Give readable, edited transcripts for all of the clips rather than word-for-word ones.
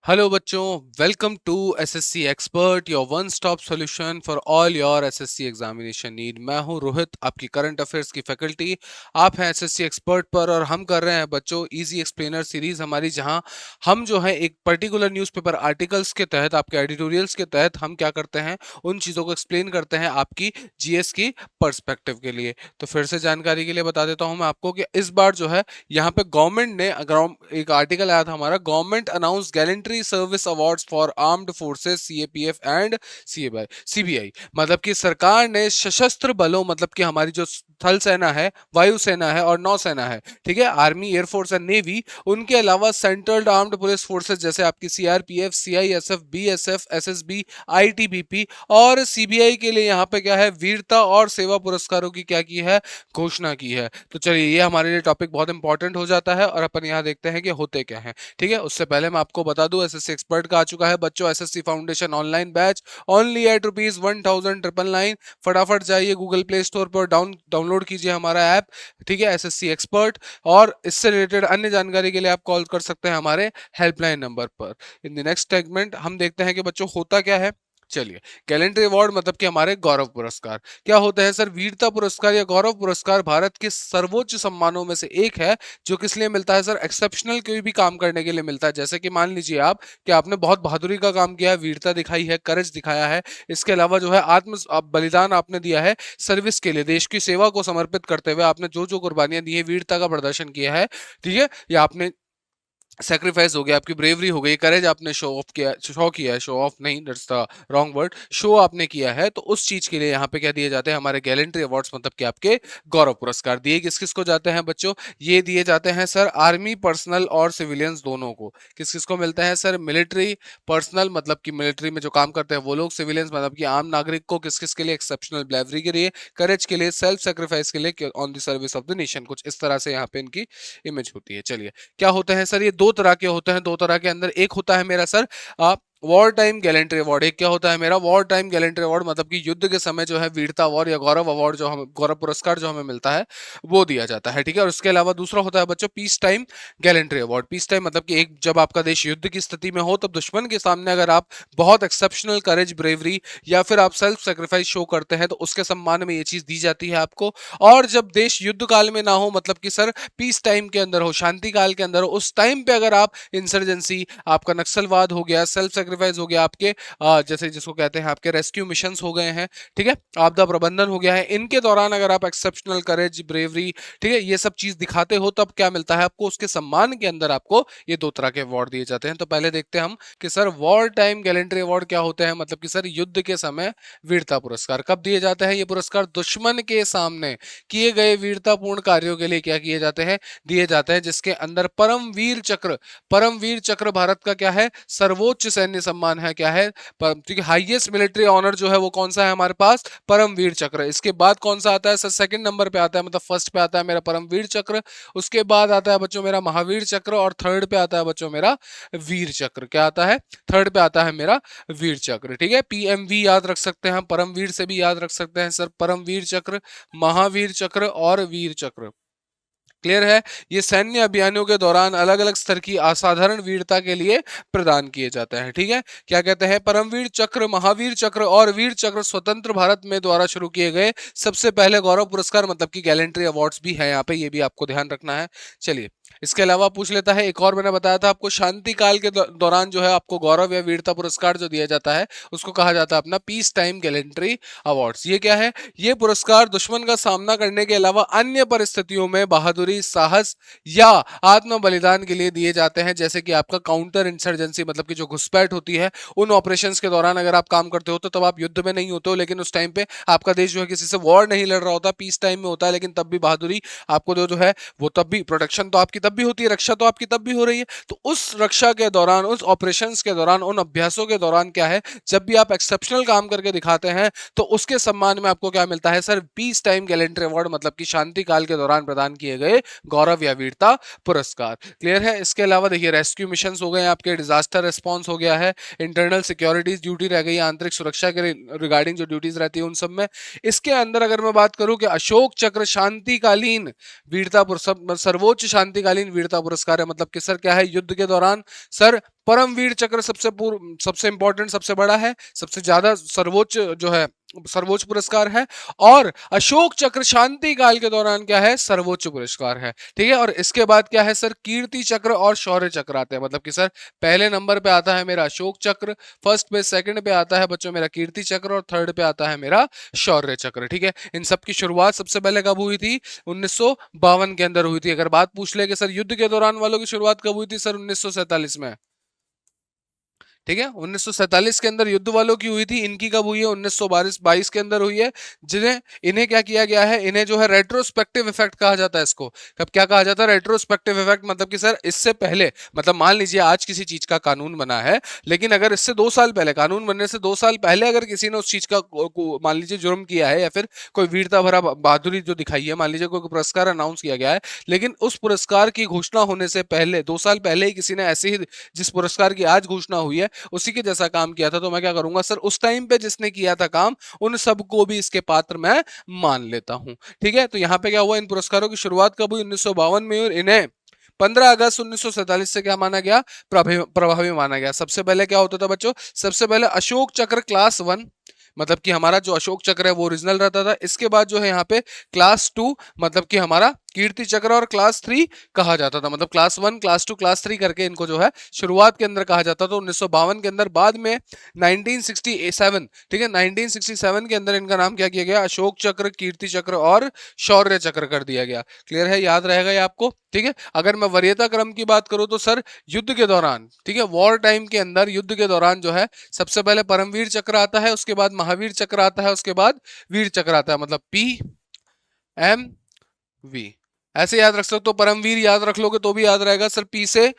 Hello बच्चों, welcome to SSC expert, your one stop solution for all your SSC examination need. मैं हूं रोहित, आपकी current affairs की faculty. आप हैं एसएससी एक्सपर्ट पर और हम कर रहे हैं बच्चों इजी एक्सप्लेनर सीरीज हमारी, जहां हम जो है एक पर्टिकुलर न्यूज़पेपर आर्टिकल्स के तहत, आपके एडिटोरियल्स के तहत हम क्या करते हैं, उन चीज़ों को एक्सप्लेन करते हैं आपकी जीएस की पर्सपेक्टिव के लिए। तो फिर से जानकारी के लिए बता देता हूं मैं आपको कि इस बार जो है यहाँ पे गवर्नमेंट ने एक आर्टिकल आया था हमारा, government announce gallantry service awards for armed forces CAPF and CBI. मतलब कि सरकार ने सशस्त्र बलों, मतलब कि हमारी जो थल सेना है, वायुसेना है और नौसेना है, ठीक है, आर्मी, एयरफोर्स एंड नेवी, उनके अलावा सेंट्रल आर्म्ड पुलिस फोर्सेस जैसे आपकी CRPF, CISF, BSF, SSB, ITBP और सीबीआई के लिए यहाँ पे क्या है, वीरता और सेवा पुरस्कारों की क्या की है, घोषणा की है। तो चलिए, ये हमारे लिए टॉपिक बहुत इंपॉर्टेंट हो जाता है और अपन यहाँ देखते हैं कि होते क्या हैं। ठीक है, उससे पहले मैं आपको बता दूं, एसएससी एक्सपर्ट का आ चुका है बच्चों SSC foundation online batch, only at ₹1,999। फटाफट जाइए गूगल प्ले स्टोर पर, डाउनलोड कीजिए हमारा ऐप, ठीक है, एसएससी एक्सपर्ट। और इससे रिलेटेड अन्य जानकारी के लिए आप कॉल कर सकते हैं हमारे हेल्पलाइन नंबर पर। इन द नेक्स्ट सेगमेंट हम देखते हैं कि बच्चों होता क्या है। चलिए, गैलेंट्री अवार्ड मतलब कि हमारे गौरव पुरस्कार क्या होते हैं सर? वीरता पुरस्कार या गौरव पुरस्कार भारत के सर्वोच्च सम्मानों में से एक है, जो किस लिए मिलता है सर? एक्सेप्शनल कोई भी काम करने के लिए मिलता है। जैसे कि मान लीजिए आप कि आपने बहुत बहादुरी का काम किया है, वीरता दिखाई है, करेज दिखाया है, इसके अलावा जो है बलिदान आपने दिया है सर्विस के लिए, देश की सेवा को समर्पित करते हुए आपने जो जो कुर्बानियां दी है, वीरता का प्रदर्शन किया है, ठीक है, या आपने सेक्रीफाइस हो गया, आपकी ब्रेवरी हो गई, करेज आपने शो किया है, शो ऑफ नहीं, that's the wrong word, show आपने किया है, तो उस चीज के लिए यहाँ पे क्या दिए जाते हैं? हमारे गैलेंट्री अवार्ड्स, मतलब कि आपके गौरव पुरस्कार दिए किस किस को जाते हैं बच्चों? ये दिए जाते हैं सर आर्मी पर्सनल और सिविलियंस दोनों को। किस किस को मिलता है सर? मिलिट्री पर्सनल, मतलब कि मिलिट्री में जो काम करते हैं वो लोग, सिविलियंस मतलब कि आम नागरिक को। किस किस के लिए? एक्सेप्शनल ब्रेवरी के लिए, करेज के लिए, सेल्फ सेक्रीफाइस के लिए, on the service of the nation. कुछ इस तरह से यहाँ पे इनकी इमेज होती है। चलिए, क्या होते हैं सर? ये दो तरह के होते हैं। दो तरह के अंदर एक होता है मेरा sir war time gallantry award. एक क्या होता है मेरा? वॉर टाइम गैलेंट्री अवार्ड, मतलब कि युद्ध के समय जो है वीरता अवार्ड या गौरव अवार्ड, जो हम गौरव पुरस्कार जो हमें मिलता है वो दिया जाता है, ठीक है। और उसके अलावा दूसरा होता है बच्चों piece time gallantry award. Peace time मतलब कि एक, जब आपका देश युद्ध की स्थिति में हो, तब दुश्मन के सामने अगर आप बहुत एक्सेप्शनल करेज, ब्रेवरी या फिर आप सेल्फ सेक्रीफाइस शो करते हैं, तो उसके सम्मान में ये चीज दी जाती है आपको। और जब देश युद्ध काल में ना हो, मतलब कि सर पीस टाइम के अंदर हो, शांति काल के अंदर हो, उस टाइम पे अगर आप इंसर्जेंसी, आपका नक्सलवाद हो गया, सेल्फ सेक्रीफाइस हो गया, आपके जैसे जिसको कहते हैं आपके रेस्क्यू मिशंस हो गए हैं, ठीक है, आपदा प्रबंधन हो गया है, इनके दौरान अगर आप एक्सेप्शनल करेज, ब्रेवरी, ठीक है, ये सब चीज दिखाते हो, तब क्या मिलता है आपको? उसके सम्मान के अंदर आपको ये दो तरह के अवार्ड दिए जाते हैं। तो पहले देखते हैं हम कि sir war time gallantry award क्या होते हैं। मतलब कि सर युद्ध के समय वीरता पुरस्कार कब दिए जाते हैं? ये पुरस्कार दुश्मन के सामने किए गए वीरतापूर्ण कार्यों के लिए क्या किए जाते हैं? दिए जाते हैं, जिसके अंदर परम वीर चक्र भारत का क्या है? सर्वोच्च सैन्य सम्मान है। क्या है? ठीक है, हाईएस्ट मिलिट्री ऑनर जो है वो कौन सा है हमारे पास? परम वीर चक्र। इसके बाद कौन सा आता है सर? सेकंड नंबर पे आता है, मतलब फर्स्ट पे आता है मेरा परम वीर चक्र, उसके बाद आता है बच्चों मेरा महावीर चक्र, और थर्ड पे आता है बच्चों मेरा वीर चक्र। क्या आता है? थर्ड पे आता है मेरा वीर चक्र, ठीक है। पीएमवी याद रख सकते हैं हम, परमवीर से भी याद रख सकते हैं सर, परम वीर चक्र, महावीर चक्र और वीर चक्र। क्लियर है? ये सैन्य अभियानों के दौरान अलग अलग स्तर की असाधारण वीरता के लिए प्रदान किए जाते हैं, ठीक है। क्या कहते हैं? परमवीर चक्र, महावीर चक्र और वीर चक्र स्वतंत्र भारत में द्वारा शुरू किए गए सबसे पहले गौरव पुरस्कार, मतलब कि गैलेंट्री अवार्ड्स भी है यहाँ पे, ये भी आपको ध्यान रखना है। चलिए, इसके अलावा पूछ लेता है एक और, मैंने बताया था आपको शांति काल के दौरान जो है आपको गौरव या वीरता पुरस्कार जो दिया जाता है, उसको कहा जाता है अपना पीस टाइम गैलेंट्री अवार्ड्स। ये क्या है? ये पुरस्कार दुश्मन का सामना करने के अलावा अन्य परिस्थितियों में बहादुरी, साहस या आत्म बलिदान के लिए दिए जाते हैं। जैसे कि आपका काउंटर इंसर्जेंसी, मतलब कि जो घुसपैठ होती है, उन ऑपरेशंस के दौरान अगर आप काम करते हो, तो तब आप युद्ध में नहीं होते हो, लेकिन उस टाइम पे आपका देश जो है किसी से वॉर नहीं लड़ रहा होता, पीस टाइम में होता है, लेकिन तब भी बहादुरी आपको जो है वो तब भी, प्रोटेक्शन तो आपकी तब भी होती है, रक्षा तो आपकी तब भी हो रही है। तो उस रक्षा के दौरान, उस ऑपरेशंस के दौरान, उन अभ्यासों के दौरान क्या है, जब भी आप एक्सेप्शनल काम करके दिखाते हैं, तो उसके सम्मान में आपको क्या मिलता है sir? Piece time gallantry award, मतलब कि शांति काल के दौरान प्रदान किए गए गौरव या वीरता पुरस्कार। क्लियर है? इसके अलावा देखिए, रेस्क्यू मिशन हो गए आपके, डिजास्टर रिस्पॉन्स हो गया है, इंटरनल सिक्योरिटीज ड्यूटी रह गई, आंतरिक सुरक्षा के रिगार्डिंग जो ड्यूटीज रहती है उन सब में। इसके अंदर अगर मैं बात करूं कि अशोक चक्र शांतिकालीन वीरता सर्वोच्च शांतिकालीन वीरता पुरस्कार है। मतलब कि सर क्या है? युद्ध के दौरान सर परमवीर चक्र सबसे इंपॉर्टेंट, सबसे बड़ा है, सबसे ज्यादा सर्वोच्च जो है, सर्वोच्च पुरस्कार है। और अशोक चक्र शांति काल के दौरान क्या है, सर्वोच्च पुरस्कार है। ठीक है, और इसके बाद क्या है सर, कीर्ति चक्र और शौर्य चक्र आते हैं। मतलब कि सर पहले नंबर पे आता है मेरा अशोक चक्र, फर्स्ट पे, सेकंड पे आता है बच्चों मेरा कीर्ति चक्र, और थर्ड पे आता है मेरा शौर्य चक्र। ठीक है, इन सब की शुरुआत सबसे पहले कब हुई थी, 1952 के अंदर हुई थी। अगर बात पूछ ले कि सर युद्ध के दौरान वालों की शुरुआत कब हुई थी, सर 1947 में। ठीक है, 1947 के अंदर युद्ध वालों की हुई थी, इनकी कब हुई है, 1922 के अंदर हुई है। जिन्हें इन्हें क्या किया गया है, इन्हें जो है रेट्रोस्पेक्टिव इफेक्ट कहा जाता है। इसको कब क्या कहा जाता है, रेट्रोस्पेक्टिव इफेक्ट। मतलब कि सर इससे पहले, मतलब मान लीजिए आज किसी चीज का कानून बना है, लेकिन अगर इससे 2 साल पहले, कानून बनने से 2 साल पहले अगर किसी ने उस चीज का मान लीजिए जुर्म किया है, या फिर कोई वीरता भरा बहादुरी जो दिखाई है, मान लीजिए कोई पुरस्कार अनाउंस किया गया है, लेकिन उस पुरस्कार की घोषणा होने से पहले 2 साल पहले ही किसी ने ऐसे ही जिस पुरस्कार की आज घोषणा हुई है उसी के जैसा काम किया था, तो मैं क्या करूंगा सर, उस टाइम पे जिसने किया था काम, उन सबको भी इसके पात्र मैं मान लेता हूं। ठीक है, तो यहाँ पे क्या हुआ, इन पुरस्कारों की शुरुआत कब हुई, 1952 में, और इन्हें 15 अगस्त 1947 से क्या माना गया, प्रभावी माना गया। सबसे पहले क्या होता था बच्चों, सबसे पहले अशोक चक्र क्लास 1, मतलब कि हमारा जो अशोक चक्र है वो ओरिजिनल रहता था। इसके बाद जो है यहाँ पे क्लास 2, मतलब कि हमारा कीर्ति चक्र, और क्लास 3 कहा जाता था। मतलब क्लास 1, क्लास 2, क्लास 3 करके इनको जो है शुरुआत के अंदर कहा जाता था 1952 के अंदर। बाद में 1967, ठीक है, 1967 के अंदर इनका नाम क्या किया गया, अशोक चक्र, कीर्ति चक्र और शौर्य चक्र कर दिया गया। क्लियर है, याद रहेगा ये आपको। ठीक है, अगर मैं वरीयता क्रम की बात करूं तो सर युद्ध के दौरान, ठीक है, वॉर टाइम के अंदर युद्ध के दौरान जो है सबसे पहले परमवीर चक्र आता है, उसके बाद महावीर चक्र आता है, उसके बाद वीर चक्र आता है। मतलब PMV ऐसे याद रख सकते हो। परमवीर याद रख लोगे तो भी याद रहेगा सर, पी से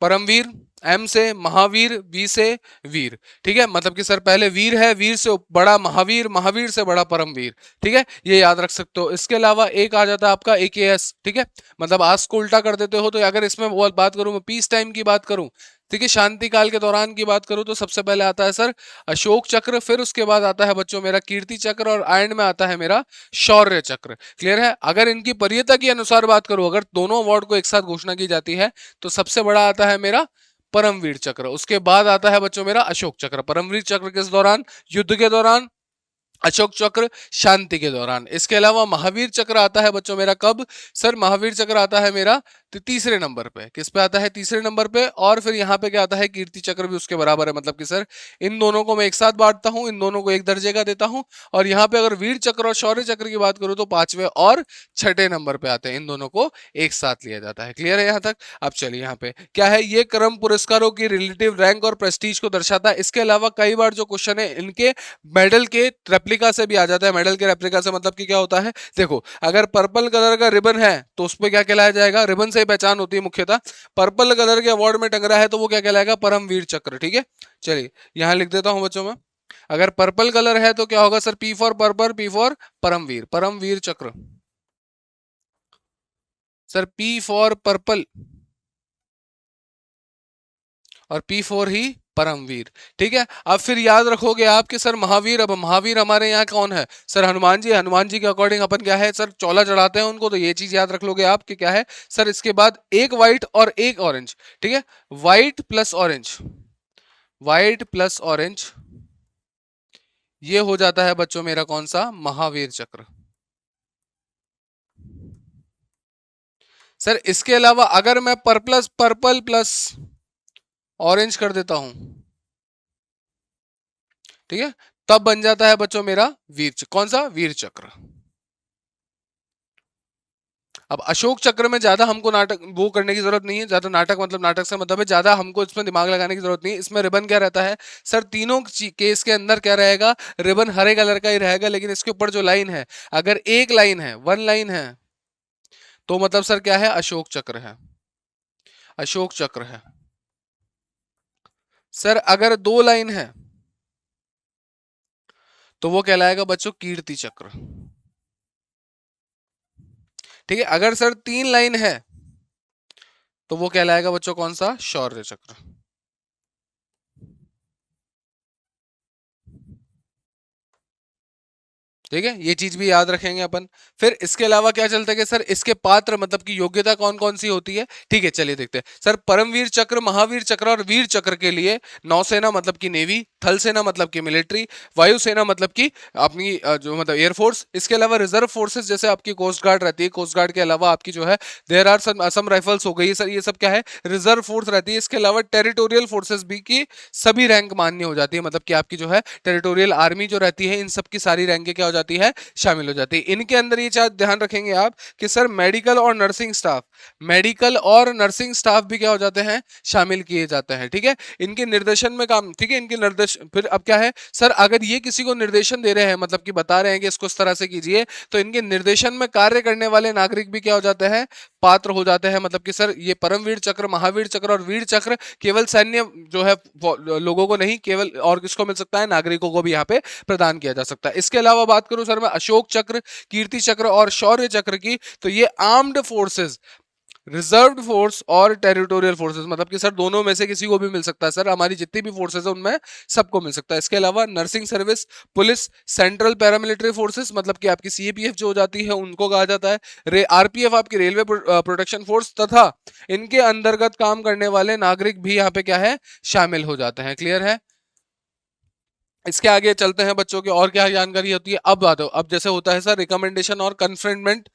परमवीर, एम से महावीर, वी से वीर। ठीक है, मतलब कि सर पहले वीर है, वीर से बड़ा महावीर, महावीर से बड़ा परमवीर। ठीक है, ये याद रख सकते हो। इसके अलावा एक आ जाता है आपका AKS। ठीक है, मतलब आज को उल्टा कर देते हो, तो अगर इसमें बात करूं, मैं पीस टाइम की बात करूं, ठीक है, शांति काल के दौरान की बात करूं, तो सबसे पहले आता है सर अशोक चक्र, फिर उसके बाद आता है बच्चों मेरा कीर्ति चक्र, और एंड में आता है मेरा शौर्य चक्र। क्लियर है, अगर इनकी वरीयता के अनुसार बात करूं, अगर दोनों अवार्ड को एक साथ घोषणा की जाती है, तो सबसे बड़ा आता है मेरा परमवीर चक्र, उसके बाद आता है बच्चों मेरा अशोक चक्र। परमवीर चक्र किस दौरान, युद्ध के दौरान, अशोक चक्र शांति के दौरान। इसके अलावा महावीर चक्र आता है बच्चों मेरा कब, सर महावीर चक्र आता है मेरा तीसरे नंबर पे। किस पे आता है, तीसरे नंबर पे। और फिर यहाँ पे क्या आता है, कीर्ति चक्र भी उसके बराबर है। मतलब कि सर इन दोनों को मैं एक साथ बांटता हूँ, इन दोनों को एक दर्जे का देता हूँ। और यहाँ पे अगर वीर चक्र और शौर्य चक्र की बात करूँ तो 5वें और 6ठे नंबर पे आते हैं, इन दोनों को एक साथ लिया जाता है। क्लियर है यहाँ तक। अब चलिए यहाँ पे क्या है, ये क्रम पुरस्कारों की रिलेटिव रैंक और प्रेस्टीज को दर्शाता है। इसके अलावा कई बार जो क्वेश्चन है इनके मेडल के रेप्लिका से भी आ जाता है। मेडल के रेप्लिका से मतलब कि क्या होता है, देखो अगर पर्पल कलर का रिबन है तो उस पर क्या कहलाया जाएगा, रिबन से ही पहचान होती है मुख्यतः। पर्पल कलर के अवार्ड में टंग रहा है तो वो क्या कहलाएगा, परमवीर चक्र। ठीक है, चलिए यहां लिख देता हूं बच्चों में। अगर पर्पल कलर है तो क्या होगा sir, P for purple, P for Paramvir, Paramvir Chakra. Sir P for purple और P फॉर ही परमवीर। ठीक है, अब फिर याद रखोगे आप कि सर महावीर, अब महावीर हमारे यहाँ कौन है, सर हनुमान जी। हनुमान जी के अकॉर्डिंग अपन क्या है सर, चौला चढ़ाते हैं उनको, तो ये चीज याद रख लोगे आप कि क्या है सर। इसके बाद एक व्हाइट और एक ऑरेंज। ठीक है, white plus orange, white plus orange, ये हो जाता है बच्चों मेरा कौन सा, महावीर चक्र। सर इसके अलावा अगर मैं पर्पल प्लस ऑरेंज कर देता हूं, ठीक है, तब बन जाता है बच्चों मेरा कौन सा, वीर चक्र। अब अशोक चक्र में ज्यादा हमको नाटक वो करने की जरूरत नहीं है, ज्यादा नाटक मतलब नाटक से मतलब है ज्यादा हमको इसमें दिमाग लगाने की जरूरत नहीं है। इसमें रिबन क्या रहता है सर, तीनों केस के अंदर क्या रहेगा, रिबन हरे कलर का ही रहेगा, लेकिन इसके ऊपर जो लाइन है, अगर एक लाइन है, वन लाइन है, तो मतलब सर क्या है, अशोक चक्र है, अशोक चक्र है। सर अगर 2 लाइन है तो वो कहलाएगा बच्चों कीर्ति चक्र। ठीक है, अगर सर 3 लाइन है तो वो कहलाएगा बच्चों कौन सा, शौर्य चक्र। ठीक है, ये चीज भी याद रखेंगे अपन। फिर इसके अलावा क्या चलता है कि सर इसके पात्र मतलब की योग्यता कौन कौन सी होती है। ठीक है, चलिए देखते हैं। सर परमवीर चक्र, महावीर चक्र और वीर चक्र के लिए नौसेना मतलब की नेवी, थल सेना मतलब की मिलिट्री, वायुसेना मतलब की अपनी जो मतलब एयरफोर्स, इसके अलावा रिजर्व फोर्सेस जैसे आपकी कोस्ट गार्ड रहती है, कोस्ट गार्ड के अलावा आपकी जो है there are some Assam rifles हो गई सर, ये सब क्या है, रिजर्व फोर्स रहती है। इसके अलावा टेरिटोरियल फोर्सेस भी की सभी रैंक मान्य हो जाती है, मतलब कि आपकी जो है टेरिटोरियल आर्मी जो रहती है, इन सब की सारी रैंकें क्या हो जाती है, शामिल हो जाती है। इनके अंदर ये चीज ध्यान रखेंगे आप कि सर मेडिकल और नर्सिंग स्टाफ, मेडिकल और नर्सिंग स्टाफ भी क्या हो जाते हैं, शामिल किए जाते हैं। ठीक है, इनके निर्देशन में काम, ठीक है, इनके निर्देश फिर अब क्या है सर, अगर ये किसी को निर्देशन दे रहे हैं, मतलब कि बता रहे हैं कि इसको इस तरह से कीजिए, तो इनके निर्देशन में कार्य करने वाले नागरिक भी क्या हो जाते हैं, पात्र हो जाते हैं। मतलब कि सर ये परमवीर चक्र, महावीर चक्र और वीर चक्र केवल सैन्य जो है लोगों को नहीं, केवल और किसको मिल सकता है, नागरिकों को भी यहाँ पे प्रदान किया जा सकता है। इसके अलावा बात करूं सर मैं अशोक चक्र, कीर्ति चक्र और शौर्य चक्र की, तो ये आर्म्ड फोर्सेस, रिजर्व्ड फोर्स और टेरिटोरियल फोर्सेस, मतलब कि सर दोनों में से किसी को भी मिल सकता है सर, हमारी जितनी भी फोर्सेस है उनमें सबको मिल सकता है। इसके अलावा nursing service, police, central paramilitary forces, मतलब कि आपकी सीएपीएफ जो हो जाती है उनको कहा जाता है, आरपीएफ आपकी रेलवे प्रोटेक्शन फोर्स, तथा इनके अंतर्गत काम करने वाले नागरिक भी यहाँ पे क्या है, शामिल हो जाते हैं। क्लियर है। इसके आगे चलते हैं बच्चों की और क्या जानकारी होती है। अब बात हो, अब जैसे होता है सर रिकमेंडेशन और कन्फर्मेंट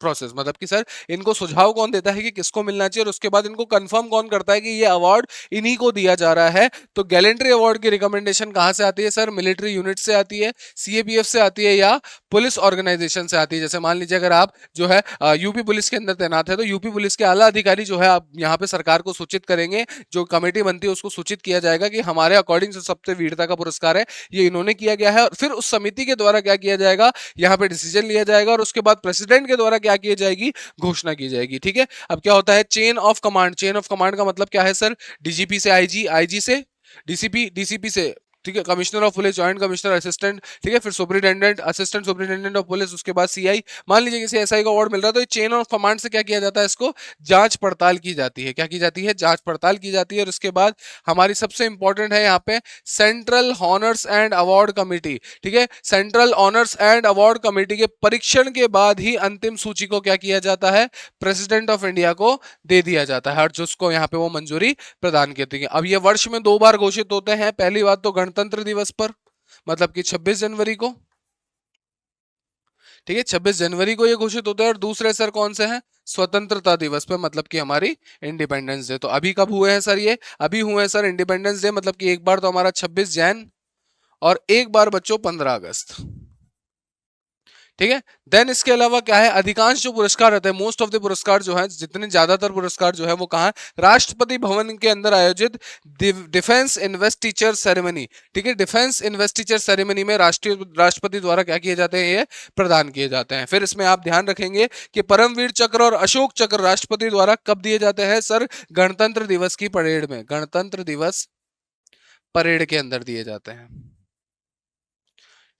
प्रोसेस, मतलब कि सर इनको सुझाव कौन देता है कि किसको मिलना चाहिए, और उसके बाद इनको कंफर्म कौन करता है कि ये अवार्ड इन्हीं को दिया जा रहा है। तो गैलेंट्री अवार्ड की रिकमेंडेशन कहां से आती है सर, मिलिट्री यूनिट से आती है, सीएपीएफ से आती है, या पुलिस ऑर्गेनाइजेशन से आती है। जैसे मान लीजिए अगर आप जो है यूपी पुलिस के अंदर तैनात है, तो यूपी पुलिस के आला अधिकारी जो है आप यहाँ पे सरकार को सूचित करेंगे, जो कमेटी बनती है उसको सूचित किया जाएगा कि हमारे अकॉर्डिंग से सबसे वीरता का पुरस्कार है ये इन्होंने किया गया है, और फिर उस समिति के द्वारा क्या किया जाएगा, यहाँ पे डिसीजन लिया जाएगा, और उसके बाद प्रेसिडेंट के द्वारा क्या की जाएगी, घोषणा की जाएगी। ठीक है, अब क्या होता है chain of command, chain of command का मतलब क्या है सर, डीजीपी से आईजी, आईजी से डीसीपी, डीसीपी से ठीक है commissioner of police, joint commissioner, assistant, ठीक है, फिर superintendent, assistant superintendent of police, उसके बाद सीआई। मान लीजिए किसी एसआई को अवार्ड मिल रहा है, तो ये चेन ऑफ कमांड से क्या किया जाता है, इसको जांच पड़ताल की जाती है। क्या की जाती है, जांच पड़ताल की जाती है। और उसके बाद हमारी सबसे इंपॉर्टेंट है यहाँ पे central honours and award committee. ठीक है, central honours and award committee के परीक्षण के बाद ही अंतिम सूची को क्या किया जाता है, प्रेसिडेंट ऑफ इंडिया को दे दिया जाता है, और जिसको यहाँ पे वो मंजूरी प्रदान करती है। अब ये वर्ष में 2 बार घोषित होते हैं। पहली बात तो गणतंत्र दिवस पर, मतलब कि 26 जनवरी को, ठीक है, 26 जनवरी को ये घोषित होता है। और दूसरे सर कौन से हैं, स्वतंत्रता दिवस पे, मतलब कि हमारी इंडिपेंडेंस डे। तो अभी कब हुए हैं सर, ये अभी हुए हैं सर इंडिपेंडेंस डे, मतलब कि एक बार तो हमारा 26 जैन, और एक बार बच्चों 15 अगस्त। ठीक है, देन इसके अलावा क्या है, अधिकांश जो पुरस्कार रहते हैं, मोस्ट ऑफ द पुरस्कार जो है, जितने ज्यादातर पुरस्कार जो है वो कहाँ, राष्ट्रपति भवन के अंदर आयोजित डिफेंस इन्वेस्टिचर सेरेमनी। ठीक है, डिफेंस इन्वेस्टिचर सेरेमनी में राष्ट्रीय राष्ट्रपति द्वारा क्या किए जाते हैं, ये प्रदान किए जाते हैं। फिर इसमें आप ध्यान रखेंगे कि परमवीर चक्र और अशोक चक्र राष्ट्रपति द्वारा कब दिए जाते हैं सर, गणतंत्र दिवस की परेड में, गणतंत्र दिवस परेड के अंदर दिए जाते हैं।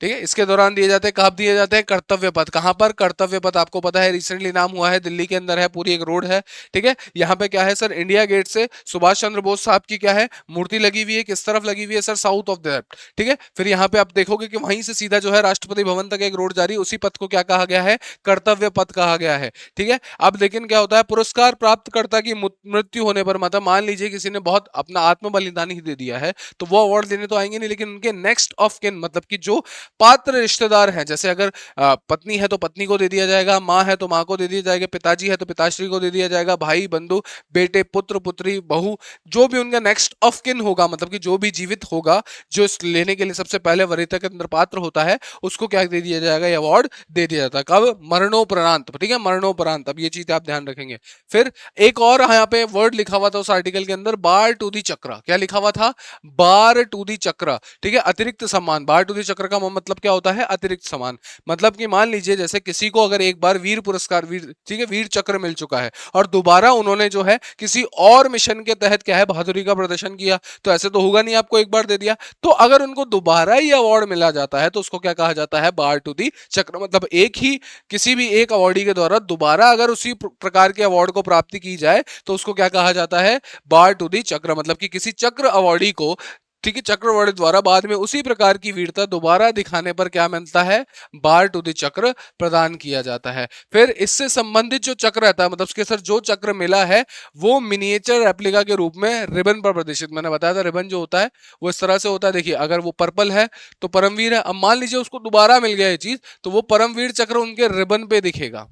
ठीक है, इसके दौरान दिए जाते हैं, कब दिए जाते हैं, कर्तव्य पथ। कहां पर, कर्तव्य पथ आपको पता है रिसेंटली नाम हुआ है, दिल्ली के अंदर है, पूरी एक रोड है। ठीक है, यहाँ पे क्या है सर, इंडिया गेट से सुभाष चंद्र बोस साहब की क्या है, मूर्ति लगी हुई है, किस तरफ लगी हुई है सर, साउथ ऑफ दैट। ठीक है, फिर यहाँ पे आप देखोगे कि वहीं से सीधा जो है राष्ट्रपति भवन तक एक रोड जा रही है, उसी पथ को क्या कहा गया है, कर्तव्य पथ कहा गया है। ठीक है, अब लेकिन क्या होता है, पुरस्कार प्राप्तकर्ता की मृत्यु होने पर, मतलब मान लीजिए किसी ने बहुत अपना आत्म बलिदान ही दे दिया है, तो वो अवार्ड देने तो आएंगे नहीं, लेकिन उनके नेक्स्ट ऑफ किन, मतलब कि जो पात्र रिश्तेदार हैं, जैसे अगर पत्नी है तो पत्नी को दे दिया जाएगा, माँ है तो माँ को दे दिया जाएगा, पिताजी है तो पिताश्री को दे दिया जाएगा, भाई बंधु बेटे पुत्र पुत्री बहू, जो भी उनका नेक्स्ट ऑफ किन होगा, मतलब कि जो भी जीवित होगा, जो इस लेने के लिए सबसे पहले वरीयता के अंदर पात्र होता है, उसको क्या दे दिया जाएगा, ये अवार्ड दे दिया जाता है। कब, मरणोपरांत। ठीक है, मरणोपरांत। अब ये चीज आप ध्यान रखेंगे। फिर एक और यहाँ पे वर्ड लिखा हुआ था उस आर्टिकल के अंदर, बार टू दी चक्र। क्या लिखा हुआ था, बार टू दी चक्र। ठीक है, अतिरिक्त सम्मान। बार टू दी चक्र का मतलब क्या होता है, अतिरिक्त सम्मान। मतलब कि मान लीजिए जैसे किसी को अगर एक बार वीर पुरस्कार, वीर, ठीक है, वीर चक्र मिल चुका है, और दोबारा उन्होंने जो है किसी और मिशन के तहत क्या है, बहादुरी का प्रदर्शन किया, तो ऐसे तो होगा नहीं आपको एक बार दे दिया, तो अगर उनको दोबारा ही अवार्ड मिला जाता है तो उसको क्या कहा जाता है, बार टू दी चक्र। मतलब एक ही किसी भी एक अवार्डी के द्वारा दोबारा अगर उसी प्रकार के अवार्ड को प्राप्ति की जाए तो उसको क्या कहा जाता है, बार टू दी चक्र। मतलब कि किसी चक्र अवार्डी को ठीक है, चक्रवर्ती द्वारा बाद में उसी प्रकार की वीरता दोबारा दिखाने पर क्या मिलता है, बार टू द चक्र प्रदान किया जाता है। फिर इससे संबंधित जो चक्र रहता है, मतलब उसके सर जो चक्र मिला है वो मिनिएचर रेप्लिका के रूप में रिबन पर प्रदर्शित, मैंने बताया था रिबन जो होता है वो इस तरह से होता है। देखिए अगर वो पर्पल है तो परमवीर है, अब मान लीजिए उसको दोबारा मिल गया ये चीज, तो वो परमवीर चक्र उनके रिबन पे दिखेगा।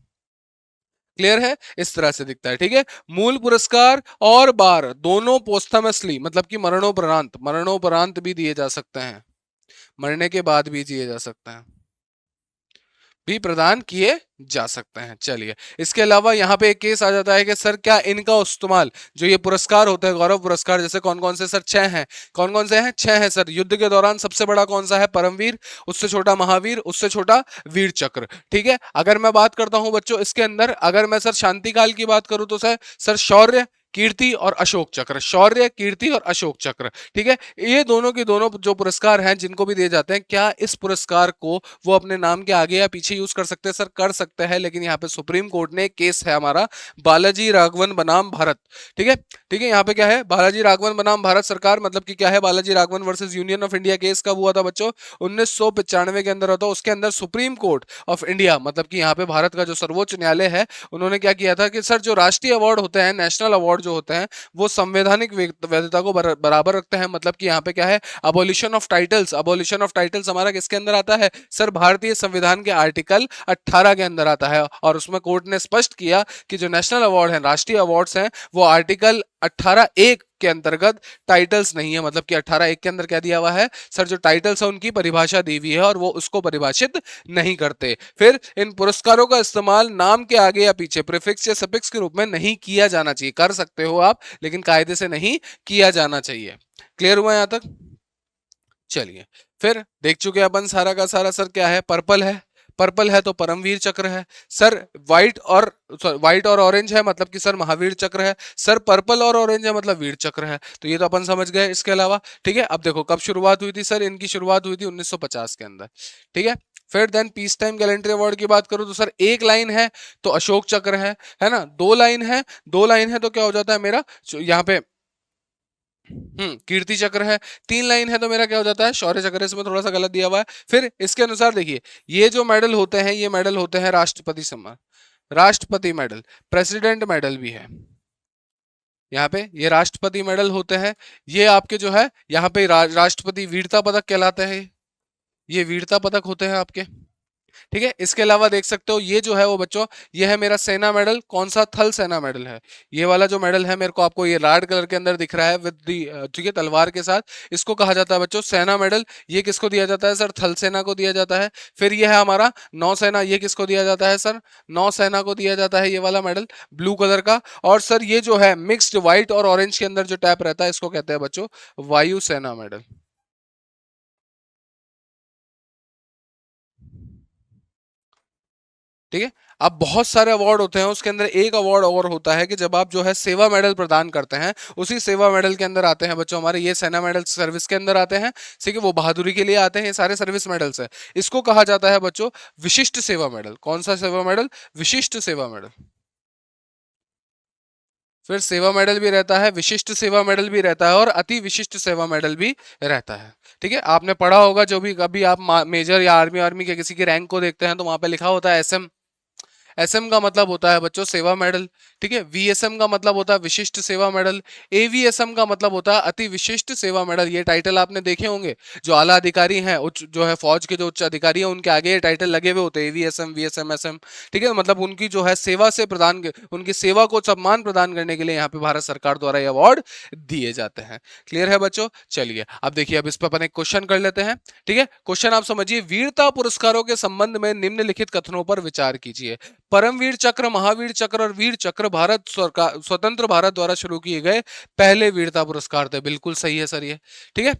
क्लियर है, इस तरह से दिखता है। ठीक है, मूल पुरस्कार और बार दोनों पोस्थमसली, मतलब कि मरणोपरांत, मरणोपरांत भी दिए जा सकते हैं, मरने के बाद भी दिए जा सकते हैं, भी प्रदान किए जा सकते हैं। चलिए, इसके अलावा यहाँ पे एक केस आ जाता है कि सर क्या इनका इस्तेमाल, जो ये पुरस्कार होते हैं गौरव पुरस्कार, जैसे कौन कौन से सर, 6 हैं, कौन कौन से हैं, 6 हैं सर। युद्ध के दौरान सबसे बड़ा कौन सा है, परमवीर, उससे छोटा महावीर, उससे छोटा वीर चक्र। ठीक है, अगर मैं बात करता हूं बच्चों इसके अंदर, अगर मैं सर शांति काल की बात करूं तो सर शौर्य, कीर्ति और अशोक चक्र, शौर्य, कीर्ति और अशोक चक्र। ठीक है, ये दोनों के दोनों जो पुरस्कार हैं जिनको भी दिए जाते हैं, क्या इस पुरस्कार को वो अपने नाम के आगे या पीछे यूज कर सकते हैं, सर कर सकते हैं, लेकिन यहाँ पे सुप्रीम कोर्ट ने केस है हमारा बालाजी राघवन बनाम भारत। ठीक है, ठीक है, यहाँ पे क्या है, बालाजी राघवन बनाम भारत सरकार, मतलब कि क्या है, Balaji Raghavan versus union of India case कब हुआ था बच्चों, 1995 के अंदर होता। उसके अंदर सुप्रीम कोर्ट ऑफ इंडिया, मतलब कि यहाँ पे भारत का जो सर्वोच्च न्यायालय है, उन्होंने क्या किया था कि सर जो राष्ट्रीय अवार्ड होते हैं, नेशनल अवार्ड जो होते हैं, वो संवैधानिक वैधता को बराबर रखते हैं। मतलब कि यहाँ पे क्या है, abolition of titles, abolition of titles हमारा किसके अंदर आता है, सर भारतीय संविधान के आर्टिकल 18 के अंदर आता है। और उसमें कोर्ट ने स्पष्ट किया कि जो नेशनल अवार्ड है, राष्ट्रीय अवार्ड्स हैं, वो आर्टिकल 18(1) के अंतर्गत टाइटल्स नहीं है। मतलब कि 18(1) के अंदर क्या दिया हुआ है, सर जो टाइटल्स है उनकी परिभाषा दी हुई है और वो उसको परिभाषित नहीं करते। फिर इन पुरस्कारों का इस्तेमाल नाम के आगे या पीछे प्रीफिक्स या सफिक्स के रूप में नहीं किया जाना चाहिए। कर सकते हो आप, लेकिन कायदे से नहीं किया जाना चाहिए। क्लियर हुआ यहां तक? चलिए, फिर देख चुके अपन सारा का सारा। सर क्या है, पर्पल है, पर्पल है तो परमवीर चक्र है। सर व्हाइट और ऑरेंज है, मतलब कि सर महावीर चक्र है। सर पर्पल और ऑरेंज है, मतलब वीर चक्र है। तो ये तो अपन समझ गए। इसके अलावा ठीक है, अब देखो कब शुरुआत हुई थी सर, इनकी शुरुआत हुई थी 1950 के अंदर। ठीक है, फिर then peace time gallantry award की बात करूं तो सर एक लाइन है तो अशोक चक्र है ना। दो लाइन है, दो लाइन है तो क्या हो जाता है मेरा यहाँ पे, कीर्ति चक्र है। तीन लाइन है तो मेरा क्या हो जाता है, शौर्य चक्र। इसमें थोड़ा सा गलत दिया हुआ है। फिर इसके अनुसार देखिए, ये जो मेडल होते हैं, ये मेडल होते हैं राष्ट्रपति सम्मान, राष्ट्रपति मेडल, प्रेसिडेंट मेडल भी है यहाँ पे, ये राष्ट्रपति मेडल होते हैं। ये आपके जो है यहाँ पे राष्ट्रपति वीरता पदक कहलाते हैं, ये वीरता पदक होते हैं आपके। ठीक है, इसके अलावा देख सकते हो ये जो है वो बच्चों, ये है मेरा सेना मेडल। कौन सा, थल सेना मेडल है। ये वाला जो मेडल है मेरे को, आपको ये रेड कलर के अंदर दिख रहा है विद दी, ठीक है, तलवार के साथ, इसको कहा जाता है बच्चों सेना मेडल। ये किसको दिया जाता है सर, थल सेना को दिया जाता है। फिर ये है हमारा नौसेना, ये किसको दिया जाता है सर, नौसेना को दिया जाता है ये वाला मेडल, ब्लू कलर का। और सर ये जो है मिक्स्ड व्हाइट और ऑरेंज के अंदर जो टैप रहता है, इसको कहते हैं बच्चों वायु सेना मेडल। ठीक है, अब बहुत सारे अवार्ड होते हैं, उसके अंदर एक अवार्ड और होता है कि जब आप जो है सेवा मेडल प्रदान करते हैं, उसी सेवा मेडल के अंदर आते हैं बच्चों हमारे ये सेना मेडल सर्विस के अंदर आते हैं। ठीक है, वो बहादुरी के लिए आते हैं, ये सारे सर्विस मेडल्स है। इसको कहा जाता है बच्चों विशिष्ट सेवा मेडल। कौन सा सेवा मेडल, विशिष्ट सेवा मेडल। फिर सेवा मेडल भी रहता है, विशिष्ट सेवा मेडल भी रहता है और अति विशिष्ट सेवा मेडल भी रहता है। ठीक है, आपने पढ़ा होगा, जो भी कभी आप मेजर या आर्मी आर्मी के किसी के रैंक को देखते हैं तो वहां पे लिखा होता है एसएम। एसएम का मतलब होता है बच्चों सेवा मेडल। ठीक है, वीएसएम का मतलब होता है विशिष्ट सेवा मेडल। एवीएसएम का मतलब होता है अति विशिष्ट सेवा मेडल। ये टाइटल आपने देखे होंगे, जो आला अधिकारी हैं, उच्च जो है फौज के जो उच्च अधिकारी हैं, उनके आगे ये टाइटल लगे हुए होते हैं, एवीएसएम, वीएसएम, एसएम। ठीक है, मतलब उनकी जो है सेवा से प्रदान, उनकी सेवा को सम्मान प्रदान करने के लिए यहाँ पे भारत सरकार द्वारा ये अवार्ड दिए जाते हैं। क्लियर है बच्चों? चलिए, अब देखिए, अब इस पर अपन एक क्वेश्चन कर लेते हैं। ठीक है, क्वेश्चन आप समझिए, वीरता पुरस्कारों के संबंध में निम्नलिखित कथनों पर विचार कीजिए। परमवीर चक्र, महावीर चक्र और वीर चक्र भारत सरकार, स्वतंत्र भारत द्वारा शुरू किए गए पहले वीरता पुरस्कार थे। बिल्कुल सही है सर ये। ठीक है,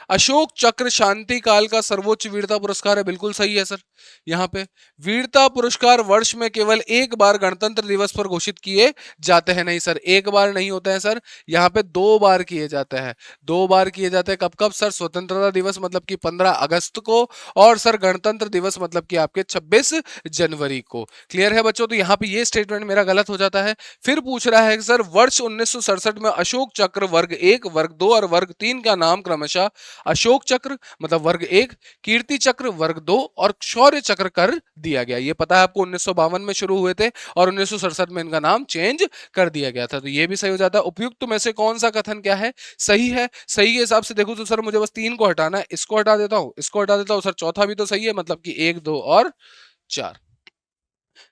अशोक चक्र शांति काल का सर्वोच्च वीरता पुरस्कार है। बिल्कुल सही है सर। यहाँ पे वीरता पुरस्कार वर्ष में केवल एक बार गणतंत्र दिवस पर घोषित किए जाते हैं। नहीं सर, एक बार नहीं होते हैं सर, यहाँ पे 2 बार किए जाते हैं। 2 बार किए जाते हैं। कब कब सर? स्वतंत्रता दिवस मतलब कि 15 अगस्त को, और सर गणतंत्र दिवस मतलब कि आपके 26 जनवरी को। क्लियर है बच्चों? तो यहाँ पे ये स्टेटमेंट मेरा गलत हो जाता है। फिर पूछ रहा है कि सर वर्ष 1967 में अशोक चक्र वर्ग 1, वर्ग 2 और वर्ग 3 का नाम क्रमशः अशोक चक्र मतलब वर्ग 1, कीर्ति चक्र वर्ग 2 और शौर्य चक्र कर दिया गया। ये पता है आपको 1952 में शुरू हुए थे और 1967 में इनका नाम चेंज कर दिया गया था। तो ये भी सही हो जाता है। उपयुक्त में से कौन सा कथन क्या है? सही है। सही के हिसाब से देखो तो सर मुझे बस 3 को हटाना है। इसको हटा देता हूं, इसको हटा देता हूं सर, चौथा भी तो सही है, मतलब कि 1, 2 और 4।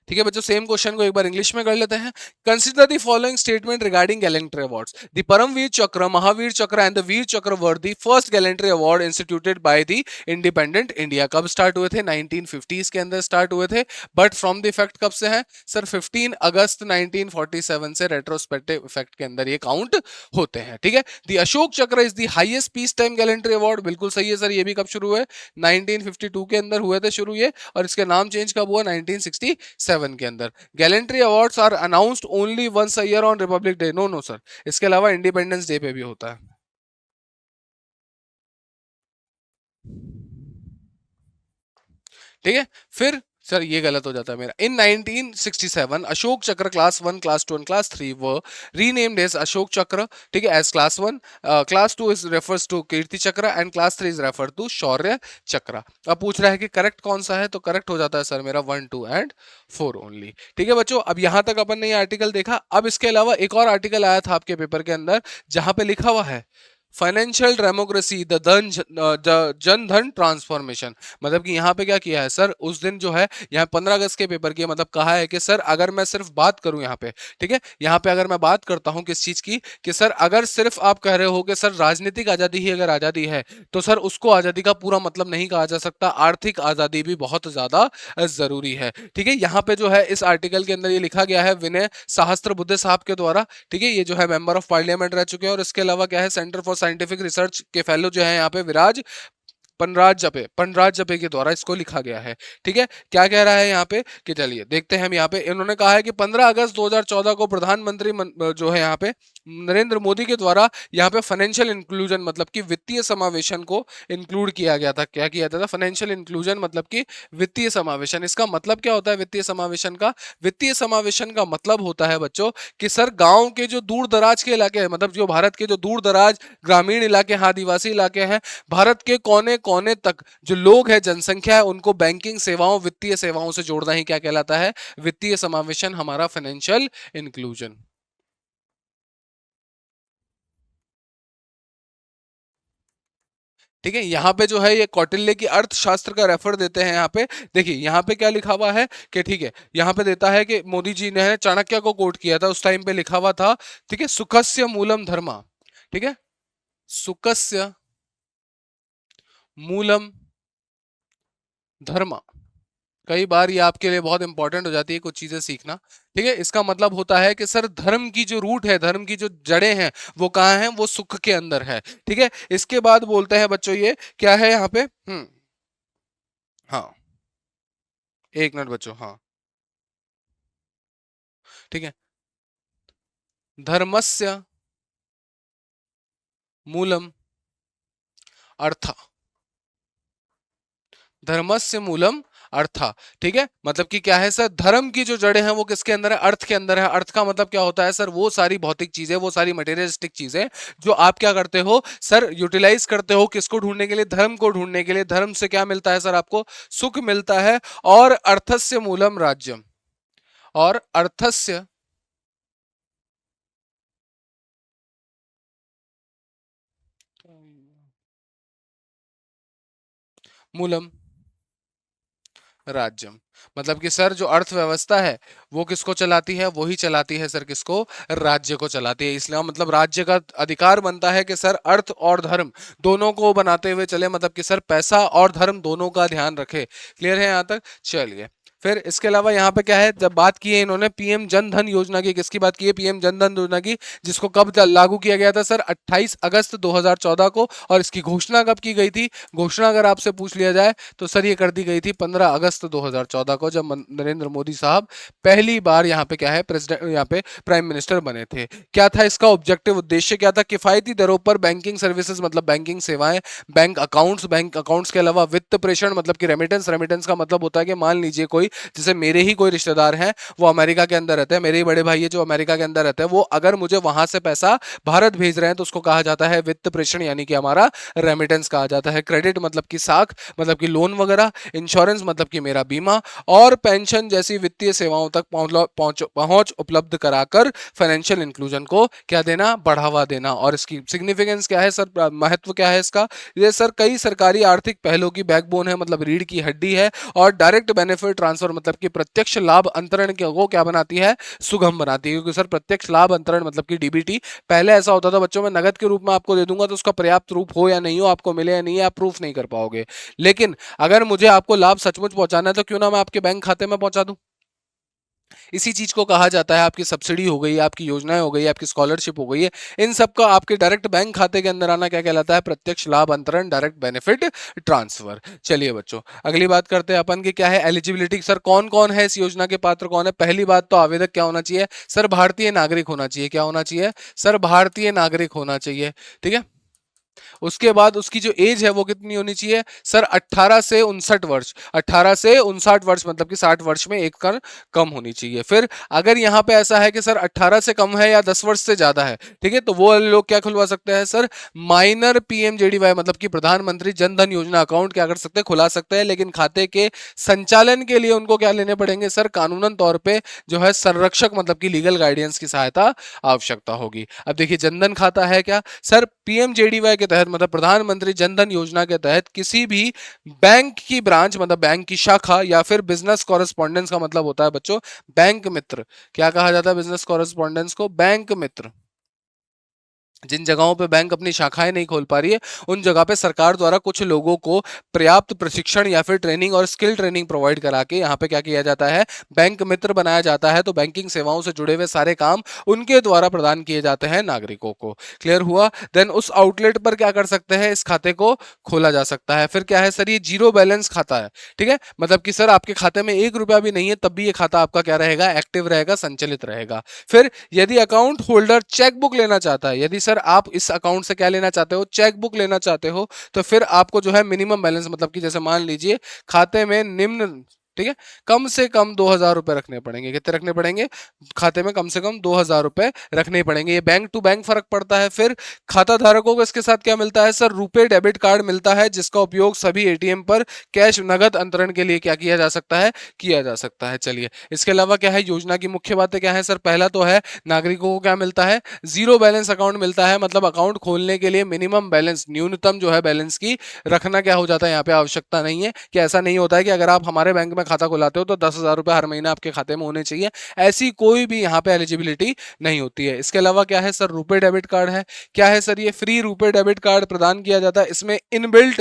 ठीक है बच्चों, सेम क्वेश्चन को एक बार इंग्लिश में कर लेते हैं। Consider the following statement regarding gallantry awards. The Paramvir Chakra, Mahavir Chakra and the Veer Chakra were the first gallantry award instituted by the independent India. कब स्टार्ट हुए थे? 1950s के अंदर स्टार्ट हुए थे। बट फ्रॉम द इफेक्ट कब से है सर? 15 अगस्त 1947 से रेट्रोस्पेक्टिव इफेक्ट के अंदर ये काउंट होते हैं। ठीक है। द अशोक चक्र is the highest piece time gallantry award. बिल्कुल सही है सर। ये भी कब शुरू हुए? 1952 के अंदर हुए थे शुरू ये, और इसके नाम चेंज कब हुआ? 1967 के अंदर। Gallantry awards are announced only once a year on Republic Day. No no sir, इसके अलावा इंडिपेंडेंस डे पे भी होता है। ठीक है। फिर सर ये गलत हो जाता है मेरा। इन 1967 अशोक चक्र क्लास 1, क्लास 2 एंड क्लास 3 व रीनेम्ड एज अशोक चक्र। ठीक है, as class 1, class 2 is refers to Kirti Chakra and class 3 is refer to Shaurya Chakra. अब पूछ रहा है कि करेक्ट कौन सा है, तो करेक्ट हो जाता है सर मेरा 1, 2 एंड 4 ओनली। ठीक है बच्चों, अब यहां तक अपन ने ये आर्टिकल देखा। अब इसके अलावा एक और आर्टिकल आया था आपके पेपर के अंदर जहां पे लिखा हुआ है financial democracy the Jan Dhan transformation. मतलब कि यहाँ पे क्या किया है सर, उस दिन जो है यहाँ 15 अगस्त के पेपर की मतलब कहा है कि सर अगर मैं सिर्फ बात करूं यहाँ पे, ठीक है, यहाँ पे अगर मैं बात करता हूं किस चीज की, कि सर अगर सिर्फ आप कह रहे हो कि सर राजनीतिक आजादी ही अगर आजादी है तो सर उसको आजादी का पूरा मतलब नहीं कहा जा सकता। आर्थिक आजादी भी बहुत ज्यादा जरूरी है। ठीक है, यहाँ पे जो है इस आर्टिकल के अंदर ये लिखा गया है विनय सहस्त्र बुद्धे साहब के द्वारा। ठीक है, ये जो है मेंबर ऑफ पार्लियामेंट रह चुके हैं, और इसके अलावा क्या है, सेंटर फॉर साइंटिफिक रिसर्च के फेलो जो है यहाँ पे विराज पनराज जपे के द्वारा इसको लिखा गया है। ठीक है, क्या कह रहा है यहाँ पे कि चलिए देखते हैं हम। यहाँ पे इन्होंने कहा है कि 15 अगस्त 2014 को प्रधानमंत्री जो है यहाँ पे नरेंद्र मोदी के द्वारा यहाँ पे फाइनेंशियल इंक्लूजन मतलब कि वित्तीय समावेशन को इंक्लूड किया गया था। क्या किया था? फाइनेंशियल इंक्लूजन मतलब कि वित्तीय समावेशन। इसका मतलब क्या होता है वित्तीय समावेशन का? वित्तीय समावेशन का मतलब होता है बच्चों कि सर गांव के जो दूर दराज के इलाके हैं, मतलब जो भारत के जो दूर दराज ग्रामीण इलाके हैं, आदिवासी इलाके हैं, भारत के कोने कोने तक जो लोग हैं, जनसंख्या है, उनको बैंकिंग सेवाओं, वित्तीय सेवाओं से जोड़ना ही क्या कहलाता है? वित्तीय समावेशन, हमारा फाइनेंशियल इंक्लूजन। ठीक है, यहाँ पे जो है ये कौटिल्य की अर्थशास्त्र का रेफर देते हैं। यहाँ पे देखिए, यहाँ पे क्या लिखा हुआ है कि ठीक है, यहाँ पे देता है कि मोदी जी ने चाणक्य को कोट किया था, उस टाइम पे लिखा हुआ था, ठीक है, सुखस्य मूलम धर्मा। ठीक है, सुखस्य मूलम धर्मा। कई बार ये आपके लिए बहुत इंपॉर्टेंट हो जाती है कुछ चीजें सीखना। ठीक है, इसका मतलब होता है कि सर धर्म की जो रूट है, धर्म की जो जड़ें हैं, वो कहाँ हैं? वो सुख के अंदर है। ठीक है, इसके बाद बोलते हैं बच्चों, ये क्या है यहाँ पे? हाँ, एक मिनट बच्चों, हाँ। ठीक है, धर्मस्य मूलम अर्थ, धर्मस्य मूलम अर्था। ठीक है, मतलब कि क्या है सर, धर्म की जो जड़ें हैं वो किसके अंदर है? अर्थ के अंदर है। अर्थ का मतलब क्या होता है सर? वो सारी भौतिक चीजें, वो सारी मटेरियलिस्टिक चीजें जो आप क्या करते हो सर, यूटिलाइज करते हो किसको ढूंढने के लिए? धर्म को ढूंढने के लिए। धर्म से क्या मिलता है सर आपको? सुख मिलता है। और अर्थस्य मूलम राज्यम, और अर्थस्य मूलम राज्यम। मतलब कि सर जो अर्थव्यवस्था है वो किसको चलाती है? वो ही चलाती है सर, किसको? राज्य को चलाती है। इसलिए मतलब राज्य का अधिकार बनता है कि सर अर्थ और धर्म दोनों को बनाते हुए चले, मतलब कि सर पैसा और धर्म दोनों का ध्यान रखे। क्लियर है यहाँ तक? चलिए, फिर इसके अलावा यहाँ पे क्या है, जब बात की है इन्होंने पीएम जन धन योजना की, किसकी बात की है, पीएम जन धन योजना की, जिसको कब लागू किया गया था सर, 28 अगस्त 2014 को। और इसकी घोषणा कब की गई थी, घोषणा अगर आपसे पूछ लिया जाए तो सर ये कर दी गई थी 15 अगस्त 2014 को, जब नरेंद्र मोदी साहब पहली बार यहाँ पे क्या है प्रेसिडेंट, यहाँ पे प्राइम मिनिस्टर बने थे। क्या था इसका ऑब्जेक्टिव, उद्देश्य क्या था, किफायती दरों पर बैंकिंग सर्विसेज मतलब बैंकिंग सेवाएं, बैंक अकाउंट्स के अलावा वित्त प्रेषण मतलब कि रेमिटेंस, रेमिटेंस का मतलब होता है कि मान लीजिए कोई, जैसे मेरे ही कोई रिश्तेदार हैं वो अमेरिका के अंदर रहते हैं, मेरे ही बड़े भाई है जो अमेरिका के अंदर रहते हैं, वो अगर मुझे वहां से पैसा भारत भेज रहे हैं तो उसको कहा जाता है वित्त प्रेषण, यानी कि हमारा रेमिटेंस कहा जाता है। क्रेडिट मतलब कि साख मतलब कि लोन वगैरह, इंश्योरेंस मतलब कि मेरा बीमा, और पेंशन जैसी वित्तीय सेवाओं तक पहुंच उपलब्ध कराकर फाइनेंशियल इंक्लूजन को क्या देना, बढ़ावा देना। और इसकी सिग्निफिकेंस क्या है सर, महत्व क्या है इसका, ये सर कई सरकारी आर्थिक पहलों की बैकबोन है, मतलब रीढ़ की हड्डी है। और डायरेक्ट बेनिफिट ट्रांसफर मतलब कि प्रत्यक्ष लाभ अंतरण को क्या बनाती है, सुगम बनाती है। क्योंकि सर प्रत्यक्ष लाभ अंतरण मतलब कि डीबीटी, पहले ऐसा होता था बच्चों में, नगद के रूप में आपको दे दूंगा तो उसका पर्याप्त रूप हो या नहीं हो, आपको मिले या नहीं, आप प्रूफ नहीं कर पाओगे। लेकिन अगर मुझे आपको लाभ सचमुच पहुंचाना है तो क्यों ना मैं आपके बैंक खाते में पहुंचा दूं। इसी चीज को कहा जाता है आपकी सब्सिडी हो गई, आपकी योजनाएं हो गई, आपकी स्कॉलरशिप हो गई है, इन सब का आपके डायरेक्ट बैंक खाते के अंदर आना क्या कहलाता है, प्रत्यक्ष लाभ अंतरण, डायरेक्ट बेनिफिट ट्रांसफर। चलिए बच्चों अगली बात करते हैं अपन की, क्या है एलिजिबिलिटी, सर कौन कौन है इस योजना के पात्र, कौन है। पहली बात तो आवेदक क्या होना चाहिए सर, भारतीय नागरिक होना चाहिए। क्या होना चाहिए सर, भारतीय नागरिक होना चाहिए, ठीक है। उसके बाद उसकी जो एज है वो कितनी होनी चाहिए सर, 18 से 59 वर्ष, 18 से 59 वर्ष मतलब कि 60 वर्ष में एक कर कम होनी चाहिए। फिर अगर यहाँ पे ऐसा है कि सर 18 से कम है या 10 वर्ष से ज्यादा है, ठीक है, तो वो लोग क्या खुलवा सकते हैं सर, माइनर पीएमजेडीवाई मतलब कि प्रधानमंत्री जन धन योजना अकाउंट क्या कर सकते हैं, खुला सकते हैं। लेकिन खाते के संचालन के लिए उनको क्या लेने पड़ेंगे सर, कानूनन तौर पे जो है संरक्षक मतलब कि लीगल गाइडेंस की सहायता आवश्यकता होगी। अब देखिए जनधन खाता है क्या सर, पीएमजेडीवाई के तहत मतलब प्रधानमंत्री जनधन योजना के तहत किसी भी बैंक की ब्रांच मतलब बैंक की शाखा या फिर बिजनेस कॉरेस्पॉन्डेंस का मतलब होता है बच्चों बैंक मित्र। क्या कहा जाता है बिजनेस कॉरेस्पॉन्डेंस को, बैंक मित्र। जिन जगहों पे बैंक अपनी शाखाएं नहीं खोल पा रही है उन जगह पे सरकार द्वारा कुछ लोगों को पर्याप्त प्रशिक्षण या फिर ट्रेनिंग और स्किल ट्रेनिंग प्रोवाइड करा के यहाँ पे क्या किया जाता है, बैंक मित्र बनाया जाता है। तो बैंकिंग सेवाओं से जुड़े हुए सारे काम उनके द्वारा प्रदान किए जाते हैं नागरिकों को। क्लियर हुआ। देन उस आउटलेट पर क्या कर सकते हैं, इस खाते को खोला जा सकता है। फिर क्या है सर, ये जीरो बैलेंस खाता है, ठीक है, मतलब कि सर आपके खाते में 1 रुपया भी नहीं है तब भी ये खाता आपका क्या रहेगा, एक्टिव रहेगा, संचालित रहेगा। फिर यदि अकाउंट होल्डर चेक बुक लेना चाहता है, यदि सर आप इस अकाउंट से क्या लेना चाहते हो, चेक बुक लेना चाहते हो, तो फिर आपको जो है मिनिमम बैलेंस मतलब कि जैसे मान लीजिए खाते में निम्न, ठीक है, कम से कम 2,000 रुपए रखने पड़ेंगे। कितने रखने पड़ेंगे, खाते में कम से कम 2,000 रुपए रखने पड़ेंगे। ये बैंक टू बैंक फर्क पड़ता है। फिर खाता धारकों को इसके साथ क्या मिलता है सर, रुपए डेबिट कार्ड मिलता है, जिसका उपयोग सभी एटीएम पर कैश नगद अंतरण के लिए क्या किया जा सकता है, किया जा सकता है। चलिए इसके अलावा क्या है, योजना की मुख्य बातें क्या है सर, पहला तो है नागरिकों को क्या मिलता है, जीरो बैलेंस अकाउंट मिलता है, मतलब अकाउंट खोलने के लिए मिनिमम बैलेंस, न्यूनतम जो है बैलेंस की रखना क्या हो जाता है यहाँ पे, आवश्यकता नहीं है। कि ऐसा नहीं होता है कि अगर आप हमारे बैंक में खाता खुलाते हो तो 10,000 रुपए हर महीना आपके खाते में होने चाहिए, ऐसी कोई भी यहाँ पे एलिजिबिलिटी नहीं होती है। इसके अलावा क्या है सर, रुपए डेबिट कार्ड है। क्या है सर, ये फ्री रुपए डेबिट कार्ड प्रदान किया जाता है। इसमें इनबिल्ट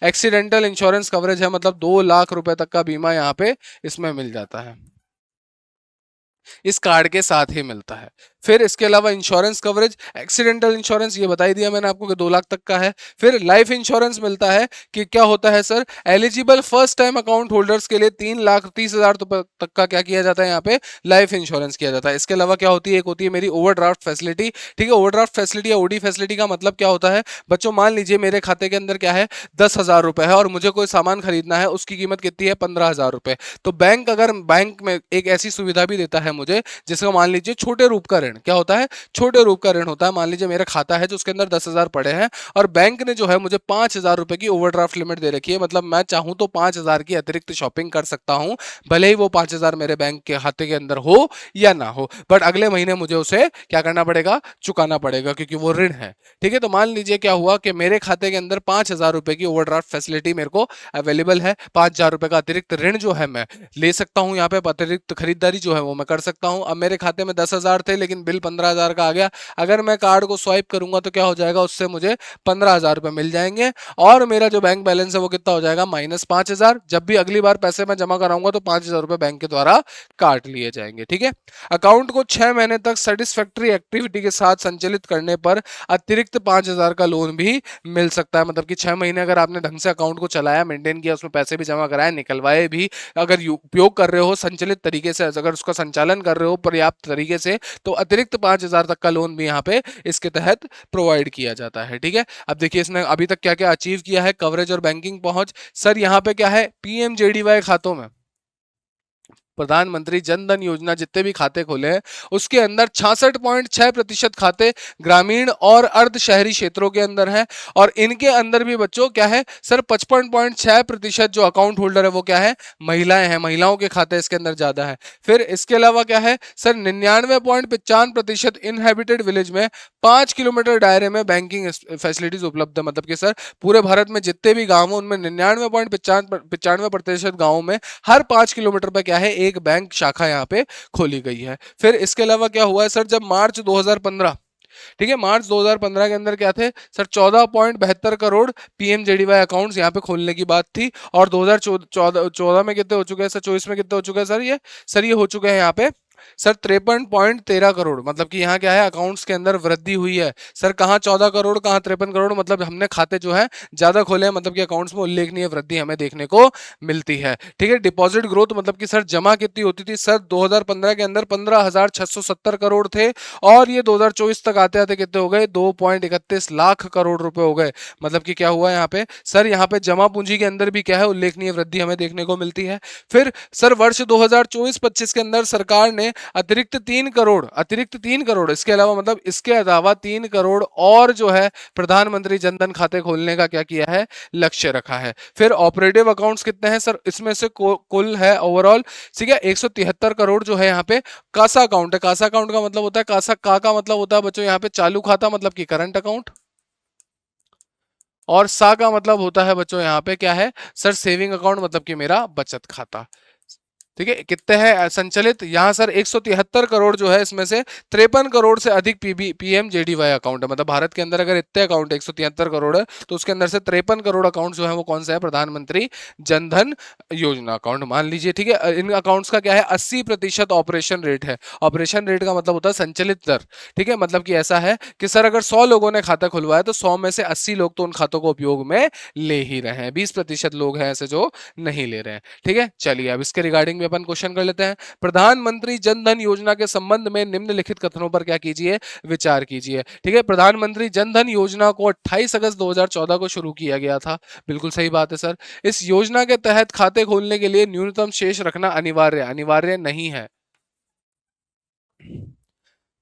एक्सीडेंटल इंश्योरेंस कवरेज है, मतलब 2 लाख रुपए तक का बीमा यहाँ पे इसमें मिल जाता है, इस कार्ड के साथ ही मिलता है। फिर इसके अलावा इंश्योरेंस कवरेज, एक्सीडेंटल इंश्योरेंस ये बता ही दिया मैंने आपको कि 2 लाख तक का है। फिर लाइफ इंश्योरेंस मिलता है कि क्या होता है sir, eligible first time account holders के लिए 3,30,000 तक का क्या किया जाता है, यहाँ पे लाइफ इंश्योरेंस किया जाता है। इसके अलावा क्या होती है, एक होती है मेरी ओवरड्राफ्ट फैसिलिटी, ठीक है। ओवरड्राफ्ट फैसिलिटी या ओडी फैसिलिटी का मतलब क्या होता है बच्चों, मान लीजिए मेरे खाते के अंदर क्या है, 10,000 रुपए है और मुझे कोई सामान खरीदना है, उसकी कीमत कितनी है, 15,000 रुपए। तो बैंक अगर बैंक में एक ऐसी सुविधा भी देता है मुझे, जिसका मान लीजिए छोटे रूप का ऋण, क्या होता है, छोटे रूप का ऋण होता है। मान लीजिए मेरा खाता है जो उसके अंदर 10,000 पड़े हैं और बैंक ने जो है मुझे 5,000 रुपए की ओवरड्राफ्ट लिमिट दे रखी है, मतलब मैं चाहूं तो 5,000 की अतिरिक्त शॉपिंग कर सकता हूं, भले ही वो 5,000 मेरे बैंक के खाते के अंदर हो या ना हो, बट अगले महीने मुझे उसे क्या करना पड़ेगा, चुकाना पड़ेगा, क्योंकि वो ऋण है, ठीक है। तो मान लीजिए क्या हुआ कि मेरे खाते के अंदर 5,000 रुपए की ओवरड्राफ्ट फैसिलिटी मेरे को अवेलेबल है, 5,000 रुपए का अतिरिक्त ऋण जो है मैं ले सकता हूं, यहाँ पे अतिरिक्त खरीदारी जो है वो मैं कर सकता हूं। अब मेरे खाते में 10,000 थे लेकिन तुरंत बिल 15,000 का आ गया। अगर मैं कार्ड को स्वाइप करूंगा तो क्या हो जाएगा, उससे मुझे 15,000 रुपये मिल जाएंगे और मेरा जो बैंक बैलेंस है वो कितना हो जाएगा, -5,000। जब भी अगली बार पैसे मैं जमा कराऊंगा तो 5,000 रुपये बैंक के द्वारा काट लिए जाएंगे। ठीक है, अकाउंट को 6 महीने तक सेटिस्फैक्ट्री एक्टिविटी के साथ संचालित करने पर अतिरिक्त 5,000 का लोन भी मिल सकता है। मतलब कि 6 महीने अगर आपने ढंग से अकाउंट को चलाया, मेंटेन किया, उसमें पैसे भी जमा कराए, निकलवाए भी, अगर उपयोग कर रहे हो संचालित तरीके से, अगर उसका संचालन कर रहे हो पर्याप्त तरीके से, तो अतिरिक्त 5,000 तक का लोन भी यहाँ पे इसके तहत प्रोवाइड किया जाता है। ठीक है, अब देखिए इसने अभी तक क्या क्या अचीव किया है, कवरेज और बैंकिंग पहुंच। सर यहाँ पे क्या है, पीएमजेडीवाई खातों में, प्रधानमंत्री जन धन योजना जितने भी खाते खोले हैं उसके अंदर 66.6% खाते ग्रामीण और अर्ध शहरी क्षेत्रों के अंदर है। और इनके अंदर भी बच्चों क्या है सर, 55.6% जो अकाउंट होल्डर है वो क्या है, महिलाएं हैं, महिलाओं के खाते इसके अंदर ज्यादा है। फिर इसके अलावा क्या है सर, 99.95% इनहेबिटेड विलेज में 5 किलोमीटर दायरे में बैंकिंग फैसिलिटीज उपलब्ध है। मतलब कि सर पूरे भारत में जितने भी गांव हैं उनमें 99.95% गाँवों में हर 5 किलोमीटर पर क्या है, एक बैंक शाखा यहाँ पे खोली गई है। फिर इसके अलावा क्या हुआ है सर, जब मार्च 2015, ठीक है, मार्च 2015 के अंदर क्या थे सर, 14.72 करोड़ पीएमजेडीवाई अकाउंट्स यहाँ पे खोलने की बात थी। और 2014 में कितने हो चुके हैं सर, 24 में कितने हो चुके हैं सर ये हो चुके हैं यहाँ पे सर 53.13 करोड़। मतलब कि यहाँ क्या है, अकाउंट्स के अंदर वृद्धि हुई है सर, कहाँ 14 करोड़ कहाँ 53 करोड़, मतलब हमने खाते जो है ज्यादा खोले हैं, मतलब कि अकाउंट्स में उल्लेखनीय वृद्धि हमें देखने को मिलती है। ठीक है, डिपॉजिट ग्रोथ, मतलब कि सर जमा कितनी होती थी सर, 2015 के अंदर 15,670 करोड़ थे और ये 2024 तक आते आते कितने हो गए, 2.31 लाख करोड़ रुपए हो गए। मतलब कि क्या हुआ यहाँ पे सर, यहाँ पे जमा पूंजी के अंदर भी क्या है, उल्लेखनीय वृद्धि हमें देखने को मिलती है। फिर सर वर्ष 2024-25 के अंदर सरकार ने अतिरिक्त तीन करोड़ इसके अलावा, मतलब इसके अलावा 3 करोड़ और जो है प्रधानमंत्री जनधन खाते खोलने का क्या किया है, लक्ष्य रखा है। फिर ऑपरेटिव अकाउंट्स कितने हैं सर, इसमें से कुल है ओवरऑल, ठीक है, 173 करोड़ जो है यहाँ पे कासा अकाउंट है। कासा अकाउंट का मतलब होता है, कासा का मतलब होता है बच्चों यहाँ पे चालू खाता, मतलब कि करंट अकाउंट, और सा का मतलब होता है बच्चों यहाँ पे क्या है सर, सेविंग अकाउंट, मतलब कि मेरा बचत खाता। ठीक है, कितने हैं संचालित यहाँ सर, 173 करोड़ जो है, इसमें से 53 करोड़ से अधिक पीएमजेडीवाई अकाउंट है। मतलब भारत के अंदर अगर इतने अकाउंट 173 करोड़ है तो उसके अंदर से 53 करोड़ अकाउंट जो है वो कौन सा है, प्रधानमंत्री जनधन योजना अकाउंट मान लीजिए। ठीक है, इन अकाउंट्स का क्या है, 80% ऑपरेशन रेट है। ऑपरेशन रेट का मतलब होता है संचालित दर। ठीक है, मतलब कि ऐसा है कि सर अगर 100 लोगों ने खाता खुलवाया तो 100 में से 80 लोग तो उन खातों को उपयोग में ले ही रहे हैं, 20% लोग हैं ऐसे जो नहीं ले रहे हैं। ठीक है, चलिए अब इसके रिगार्डिंग में अपन क्वेश्चन कर लेते हैं। प्रधानमंत्री जन धन योजना के संबंध में निम्नलिखित कथनों पर क्या कीजिए, विचार कीजिए। ठीक है, प्रधानमंत्री जन धन योजना को 28 अगस्त 2014 को शुरू किया गया था। बिल्कुल सही बात है सर। इस योजना के तहत खाते खोलने के लिए न्यूनतम शेष रखना अनिवार्य नहीं है।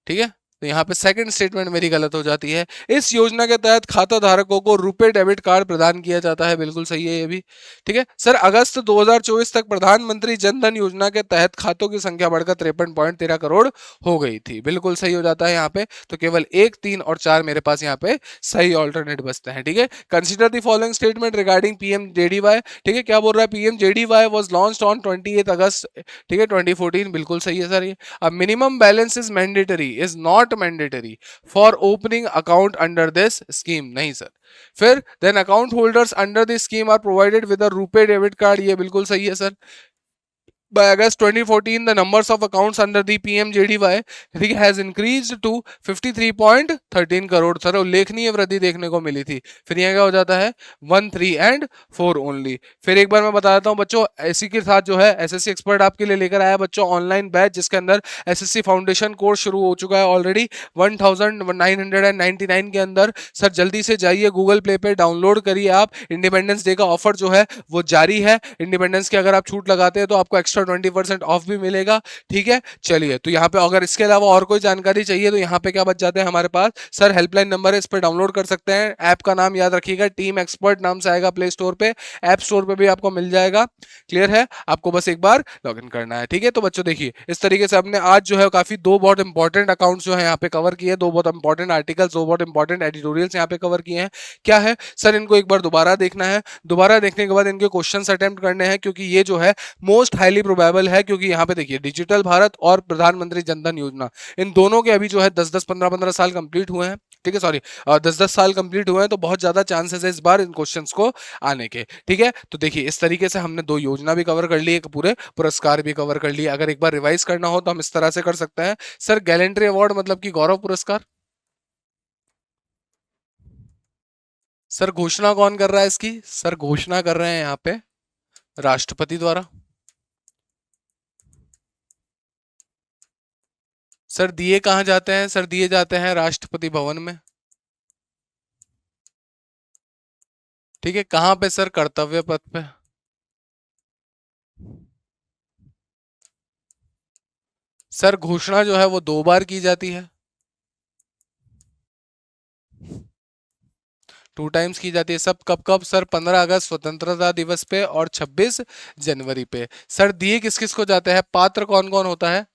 ठीक है, तो यहाँ पे सेकंड स्टेटमेंट मेरी गलत हो जाती है। इस योजना के तहत खाता धारकों को रुपे डेबिट कार्ड प्रदान किया जाता है। बिल्कुल सही है ये भी। ठीक है सर, अगस्त 2024 तक प्रधानमंत्री जन धन योजना के तहत खातों की संख्या बढ़कर 53.13 करोड़ हो गई थी। बिल्कुल सही हो जाता है यहाँ पे। तो केवल 1, 3 और 4 मेरे पास यहाँ पे सही ऑल्टरनेट बचते हैं। ठीक है, consider the following statement regarding PMJDY. ठीक है, क्या बोल रहा है, PMJDY was launched on 28 August, ठीक है, 2014। बिल्कुल सही है सर ये। अब minimum balance is mandatory, is not mandatory for opening account under this scheme, नहीं सर। फिर then account holders under this scheme are provided with a RuPay debit card, ये बिल्कुल सही है sir. By August 2014, the numbers of accounts under the PMJDY has increased to 53.13 crore. Sir उल्लेखनीय वृद्धि देखने को मिली थी। फिर यहाँ क्या हो जाता है, 1, 3 एंड 4 ओनली। फिर एक बार मैं बता देता हूँ बच्चों, इसी के साथ जो है एसएससी एक्सपर्ट आपके लिए लेकर आया बच्चों ऑनलाइन बैच, जिसके अंदर एसएससी फाउंडेशन कोर्स शुरू हो चुका है ऑलरेडी 1999 के अंदर। सर जल्दी से जाइए गूगल प्ले पे डाउनलोड करिए आप। इंडिपेंडेंस डे का ऑफर जो है वो जारी है। इंडिपेंडेंस की अगर आप छूट लगाते हैं तो आपको एक्स्ट्रा 20% ऑफ भी मिलेगा। ठीक है, चलिए तो यहाँ पे अगर इसके अलावा और कोई जानकारी चाहिए तो यहाँ पे क्या बच जाते हैं हमारे पास, सर हेल्पलाइन नंबर है, इस पर डाउनलोड कर सकते हैं। ऐप का नाम याद रखिएगा, टीम एक्सपर्ट नाम से आएगा प्ले स्टोर पे, ऐप स्टोर पे भी आपको मिल जाएगा। क्लियर है, आपको बस एक बार लॉग इन करना है। ठीक है, तो बच्चों देखिए इस तरीके से हमने आज जो है काफी दो बहुत इंपॉर्टेंट अकाउंट जो है यहाँ पे कवर किए, दो बहुत इंपॉर्टेंट आर्टिकल्स, दो बहुत इंपॉर्टेंट एडिटोरियल्स यहाँ पे कवर किए हैं। क्या है सर, इनको एक बार दोबारा देखना है, दोबारा देखने के बाद इनके क्वेश्चन अटेम्प्ट करने हैं, क्योंकि ये जो है मोस्ट हाईली प्रोबेबल है, क्योंकि यहाँ पे देखिए डिजिटल भारत और प्रधानमंत्री जनधन योजना, इन दोनों के अभी जो है 10-10 15-15 साल कंप्लीट हुए हैं। ठीक है, सॉरी 10-10 साल कंप्लीट हुए हैं, तो बहुत ज्यादा चांसेस है इस बार इन क्वेश्चंस को आने के। ठीक है, तो देखिए इस तरीके से हमने 2 योजना भी कवर कर ली, एक पूरे पुरस्कार भी कवर कर लिया। अगर एक बार रिवाइज करना हो तो हम इस तरह से कर सकते हैं। सर गैलेंट्री अवार्ड मतलब कि गौरव पुरस्कार। सर घोषणा कौन कर रहा है इसकी? सर घोषणा कर रहे हैं यहाँ पे राष्ट्रपति द्वारा। सर दिए कहाँ जाते हैं? सर दिए जाते हैं राष्ट्रपति भवन में। ठीक है, कहाँ पे सर? कर्तव्य पथ पे। सर घोषणा जो है वो 2 बार की जाती है, 2 टाइम्स की जाती है। सब कब कब सर? 15 अगस्त स्वतंत्रता दिवस पे और 26 जनवरी पे। सर दिए किस किस को जाते हैं? पात्र कौन कौन होता है?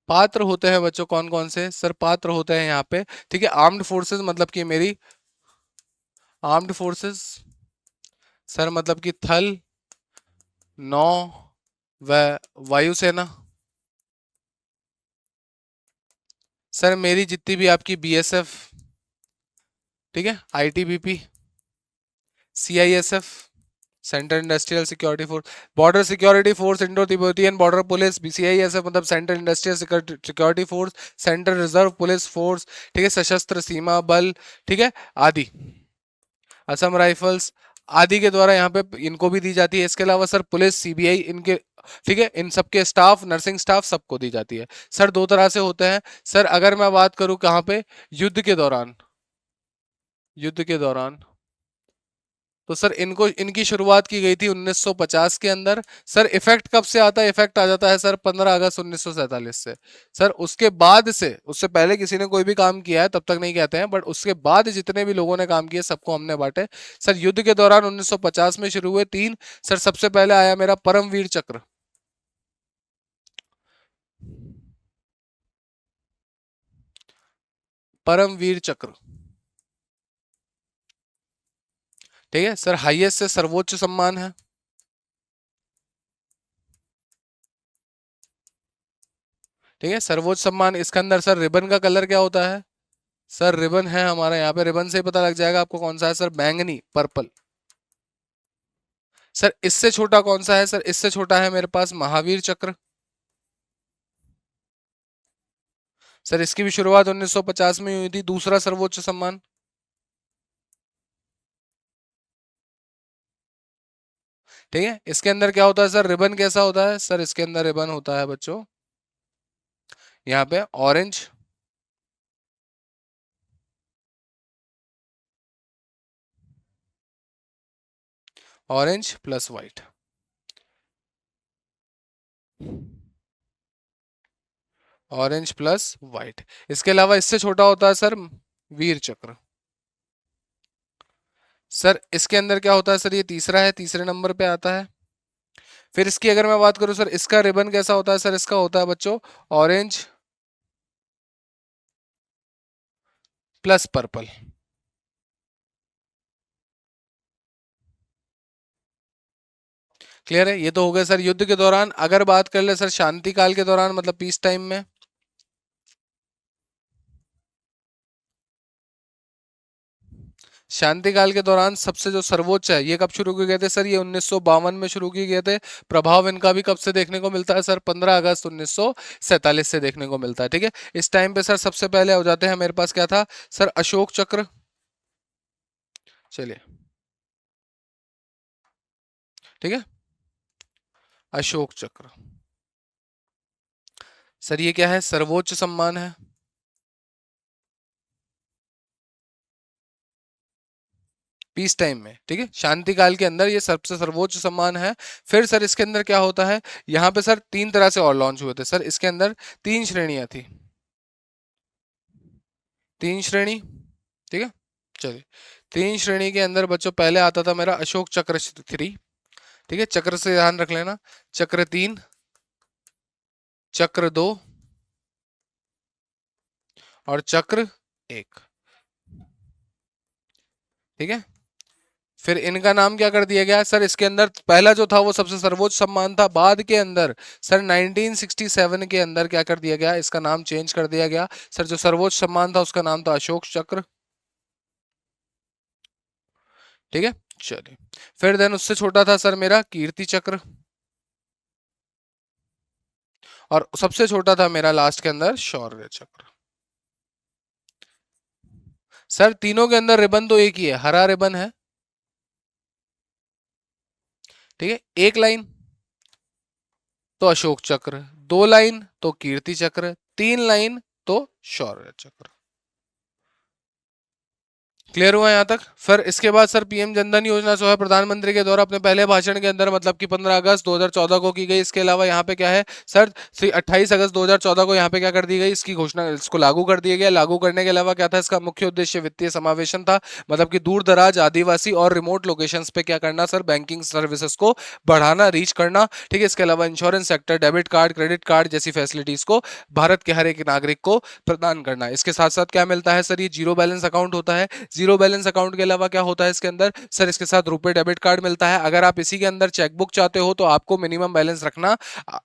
पात्र होते हैं बच्चों कौन कौन से? सर पात्र होते हैं यहाँ पे, ठीक है, आर्म्ड फोर्सेस मतलब कि मेरी आर्म्ड फोर्सेस, सर मतलब कि थल, नौ व वायुसेना। सर मेरी जितनी भी आपकी बीएसएफ, ठीक है, ITBP, CISF, central industrial security force, border security force, Indo Tibetan border police, BCISF मतलब central industrial security force, central reserve police force, ठीक है, सशस्त्र सीमा बल, ठीक है, आदि, असम राइफल्स आदि के द्वारा यहाँ पे इनको भी दी जाती है। इसके अलावा सर पुलिस, सीबीआई, इनके, ठीक है, इन सबके स्टाफ, नर्सिंग स्टाफ सबको दी जाती है। सर 2 तरह से होते हैं। सर अगर मैं बात करूं कहाँ पे, युद्ध के दौरान, युद्ध के दौरान, तो सर इनको, इनकी शुरुआत की गई थी 1950 के अंदर। सर इफेक्ट कब से आता है? इफेक्ट आ जाता है सर 15 अगस्त 1947 से। सर उसके बाद से, उससे पहले किसी ने कोई भी काम किया है तब तक नहीं कहते हैं, बट उसके बाद जितने भी लोगों ने काम किए सबको हमने बांटे। सर युद्ध के दौरान 1950 में शुरू हुए 3। सर सबसे पहले आया मेरा परमवीर चक्र, परमवीर चक्र, ठीक है सर, हाईएस्ट से सर्वोच्च सम्मान है। ठीक है, सर्वोच्च सम्मान, इसके अंदर सर रिबन का कलर क्या होता है? सर रिबन है हमारा यहाँ पे, रिबन से ही पता लग जाएगा आपको कौन सा है सर, बैंगनी, पर्पल। सर इससे छोटा कौन सा है? सर इससे छोटा है मेरे पास महावीर चक्र। सर इसकी भी शुरुआत 1950 में हुई थी, दूसरा सर्वोच्च सम्मान। ठीक है, इसके अंदर क्या होता है सर? रिबन कैसा होता है? सर इसके अंदर रिबन होता है बच्चों यहाँ पे orange, orange plus white, orange plus white. इसके अलावा इससे छोटा होता है सर वीर चक्र। सर इसके अंदर क्या होता है सर? ये तीसरा है, तीसरे नंबर पे आता है। फिर इसकी अगर मैं बात करूं सर, इसका रिबन कैसा होता है? सर इसका होता है बच्चों ऑरेंज प्लस पर्पल। क्लियर है? ये तो हो गया सर युद्ध के दौरान। अगर बात कर ले सर शांति काल के दौरान मतलब पीस टाइम में, शांति काल के दौरान सबसे जो सर्वोच्च है, ये कब शुरू किए गए थे सर? ये 1952 में शुरू किए गए थे। प्रभाव इनका भी कब से देखने को मिलता है सर? 15 अगस्त 1947 से देखने को मिलता है। ठीक है, इस टाइम पे सर सबसे पहले हो जाते हैं मेरे पास क्या था सर? अशोक चक्र। चलिए, ठीक है, अशोक चक्र। सर ये क्या है? सर्वोच्च सम्मान है। पीस टाइम में, ठीक है, शांति काल के अंदर ये सबसे सर्वोच्च सम्मान है। फिर सर इसके अंदर क्या होता है? यहाँ पे सर 3 तरह से और लॉन्च हुए थे सर, इसके अंदर 3 श्रेणियां थी, 3 श्रेणी। ठीक है, चलिए, 3 श्रेणी के अंदर बच्चों पहले आता था मेरा अशोक चक्र 3। ठीक है, चक्र से ध्यान रख लेना, चक्र 3, चक्र 2 और चक्र 1। ठीक है, फिर इनका नाम क्या कर दिया गया सर, इसके अंदर पहला जो था वो सबसे सर्वोच्च सम्मान था, बाद के अंदर सर 1967 के अंदर क्या कर दिया गया, इसका नाम चेंज कर दिया गया सर, जो सर्वोच्च सम्मान था उसका नाम था अशोक चक्र। ठीक है, चलिए। फिर देन उससे छोटा था सर मेरा कीर्ति चक्र, और सबसे छोटा था मेरा लास्ट के अंदर शौर्य चक्र। सर तीनों के अंदर रिबन तो एक ही है, हरा रिबन है। ठीक है, एक लाइन तो अशोक चक्र, दो लाइन तो कीर्ति चक्र, तीन लाइन तो शौर्य चक्र। क्लियर हुआ यहाँ तक। फिर इसके बाद सर पीएम जनधन योजना जो है प्रधानमंत्री के द्वारा अपने पहले भाषण के अंदर मतलब कि 15 अगस्त 2014 को की गई। इसके अलावा यहाँ पे क्या है सर, 28 अगस्त 2014 को यहाँ पे क्या कर दी गई, इसकी घोषणा, इसको लागू कर दिया गया। लागू करने के अलावा क्या था, इसका मुख्य उद्देश्य वित्तीय समावेशन था, मतलब कि दूर दराज, आदिवासी और रिमोट लोकेशन पे क्या करना सर, बैंकिंग सर्विसेज को बढ़ाना, रीच करना। ठीक है, इसके अलावा insurance sector, debit card, credit card जैसी फैसिलिटीज को भारत के हर एक नागरिक को प्रदान करना। इसके साथ साथ क्या मिलता है सर, ये जीरो बैलेंस अकाउंट होता है। जीरो बैलेंस अकाउंट के अलावा क्या होता है इसके अंदर सर, इसके साथ रुपए डेबिट कार्ड मिलता है। अगर आप इसी के अंदर चेकबुक चाहते हो तो आपको मिनिमम बैलेंस रखना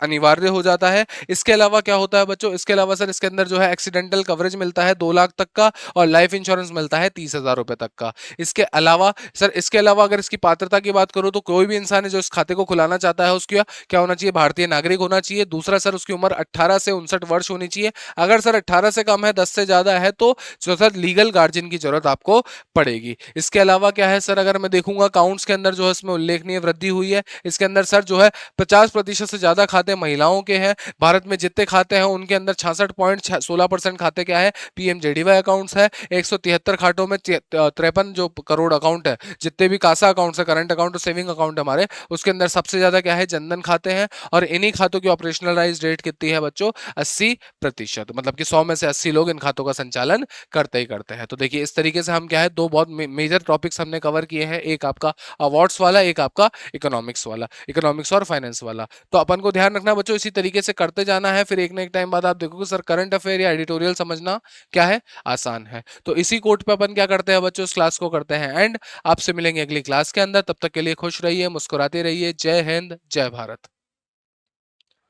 अनिवार्य हो जाता है। इसके अलावा क्या होता है बच्चों, इसके अलावा सर इसके अंदर जो है एक्सीडेंटल कवरेज मिलता है 2 लाख तक का, और लाइफ इंश्योरेंस मिलता है 30,000 रुपए तक का। इसके अलावा सर, इसके अलावा अगर इसकी पात्रता की बात करूं तो कोई भी इंसान है जो इस खाते को खुलाना चाहता है उसकी क्या होना चाहिए, भारतीय नागरिक होना चाहिए। दूसरा सर, उसकी उम्र 18 से 59 वर्ष होनी चाहिए। अगर सर 18 से कम है, 10 से ज्यादा है, तो जो सर लीगल गार्जियन की जरूरत आपको पड़ेगी। इसके अलावा क्या है सर, अगर मैं देखूंगा अकाउंट्स के अंदर जो है इसमें उल्लेखनीय वृद्धि हुई है। इसके अंदर सर जो है 50% से ज्यादा खाते महिलाओं के हैं। भारत में जितने खाते हैं उनके अंदर 66.16% खाते क्या है, पीएमजेडीवाई अकाउंट्स है। 173 खातों में 53 जो करोड़ अकाउंट है, जितने भी कासा अकाउंट है, करंट अकाउंट और सेविंग अकाउंट हमारे, उसके अंदर सबसे ज्यादा क्या है, जनधन खाते हैं। और इन्हीं खातों की ऑपरेशनलाइज रेट कितनी है बच्चों, 80%, मतलब कि 100 में से 80 लोग इन खातों का संचालन करते ही करते हैं। तो देखिए इस तरीके से हम क्या है, दो बहुत मेजर टॉपिक्स हमने कवर किए हैं, एक आपका अवार्ड्स वाला, एक आपका इकोनॉमिक्स वाला, इकोनॉमिक्स और फाइनेंस वाला। तो अपन को ध्यान रखना बच्चों, इसी तरीके से करते जाना है। फिर एक ना एक टाइम बाद आप देखोगे सर, करंट अफेयर या एडिटोरियल समझना क्या है, आसान है। तो इसी कोट पे अपन क्या करते हैं बच्चों, इस क्लास को करते हैं एंड। आपसे मिलेंगे अगली क्लास के अंदर, तब तक के लिए खुश रहिए, मुस्कुराते रहिए। जय हिंद, जय भारत।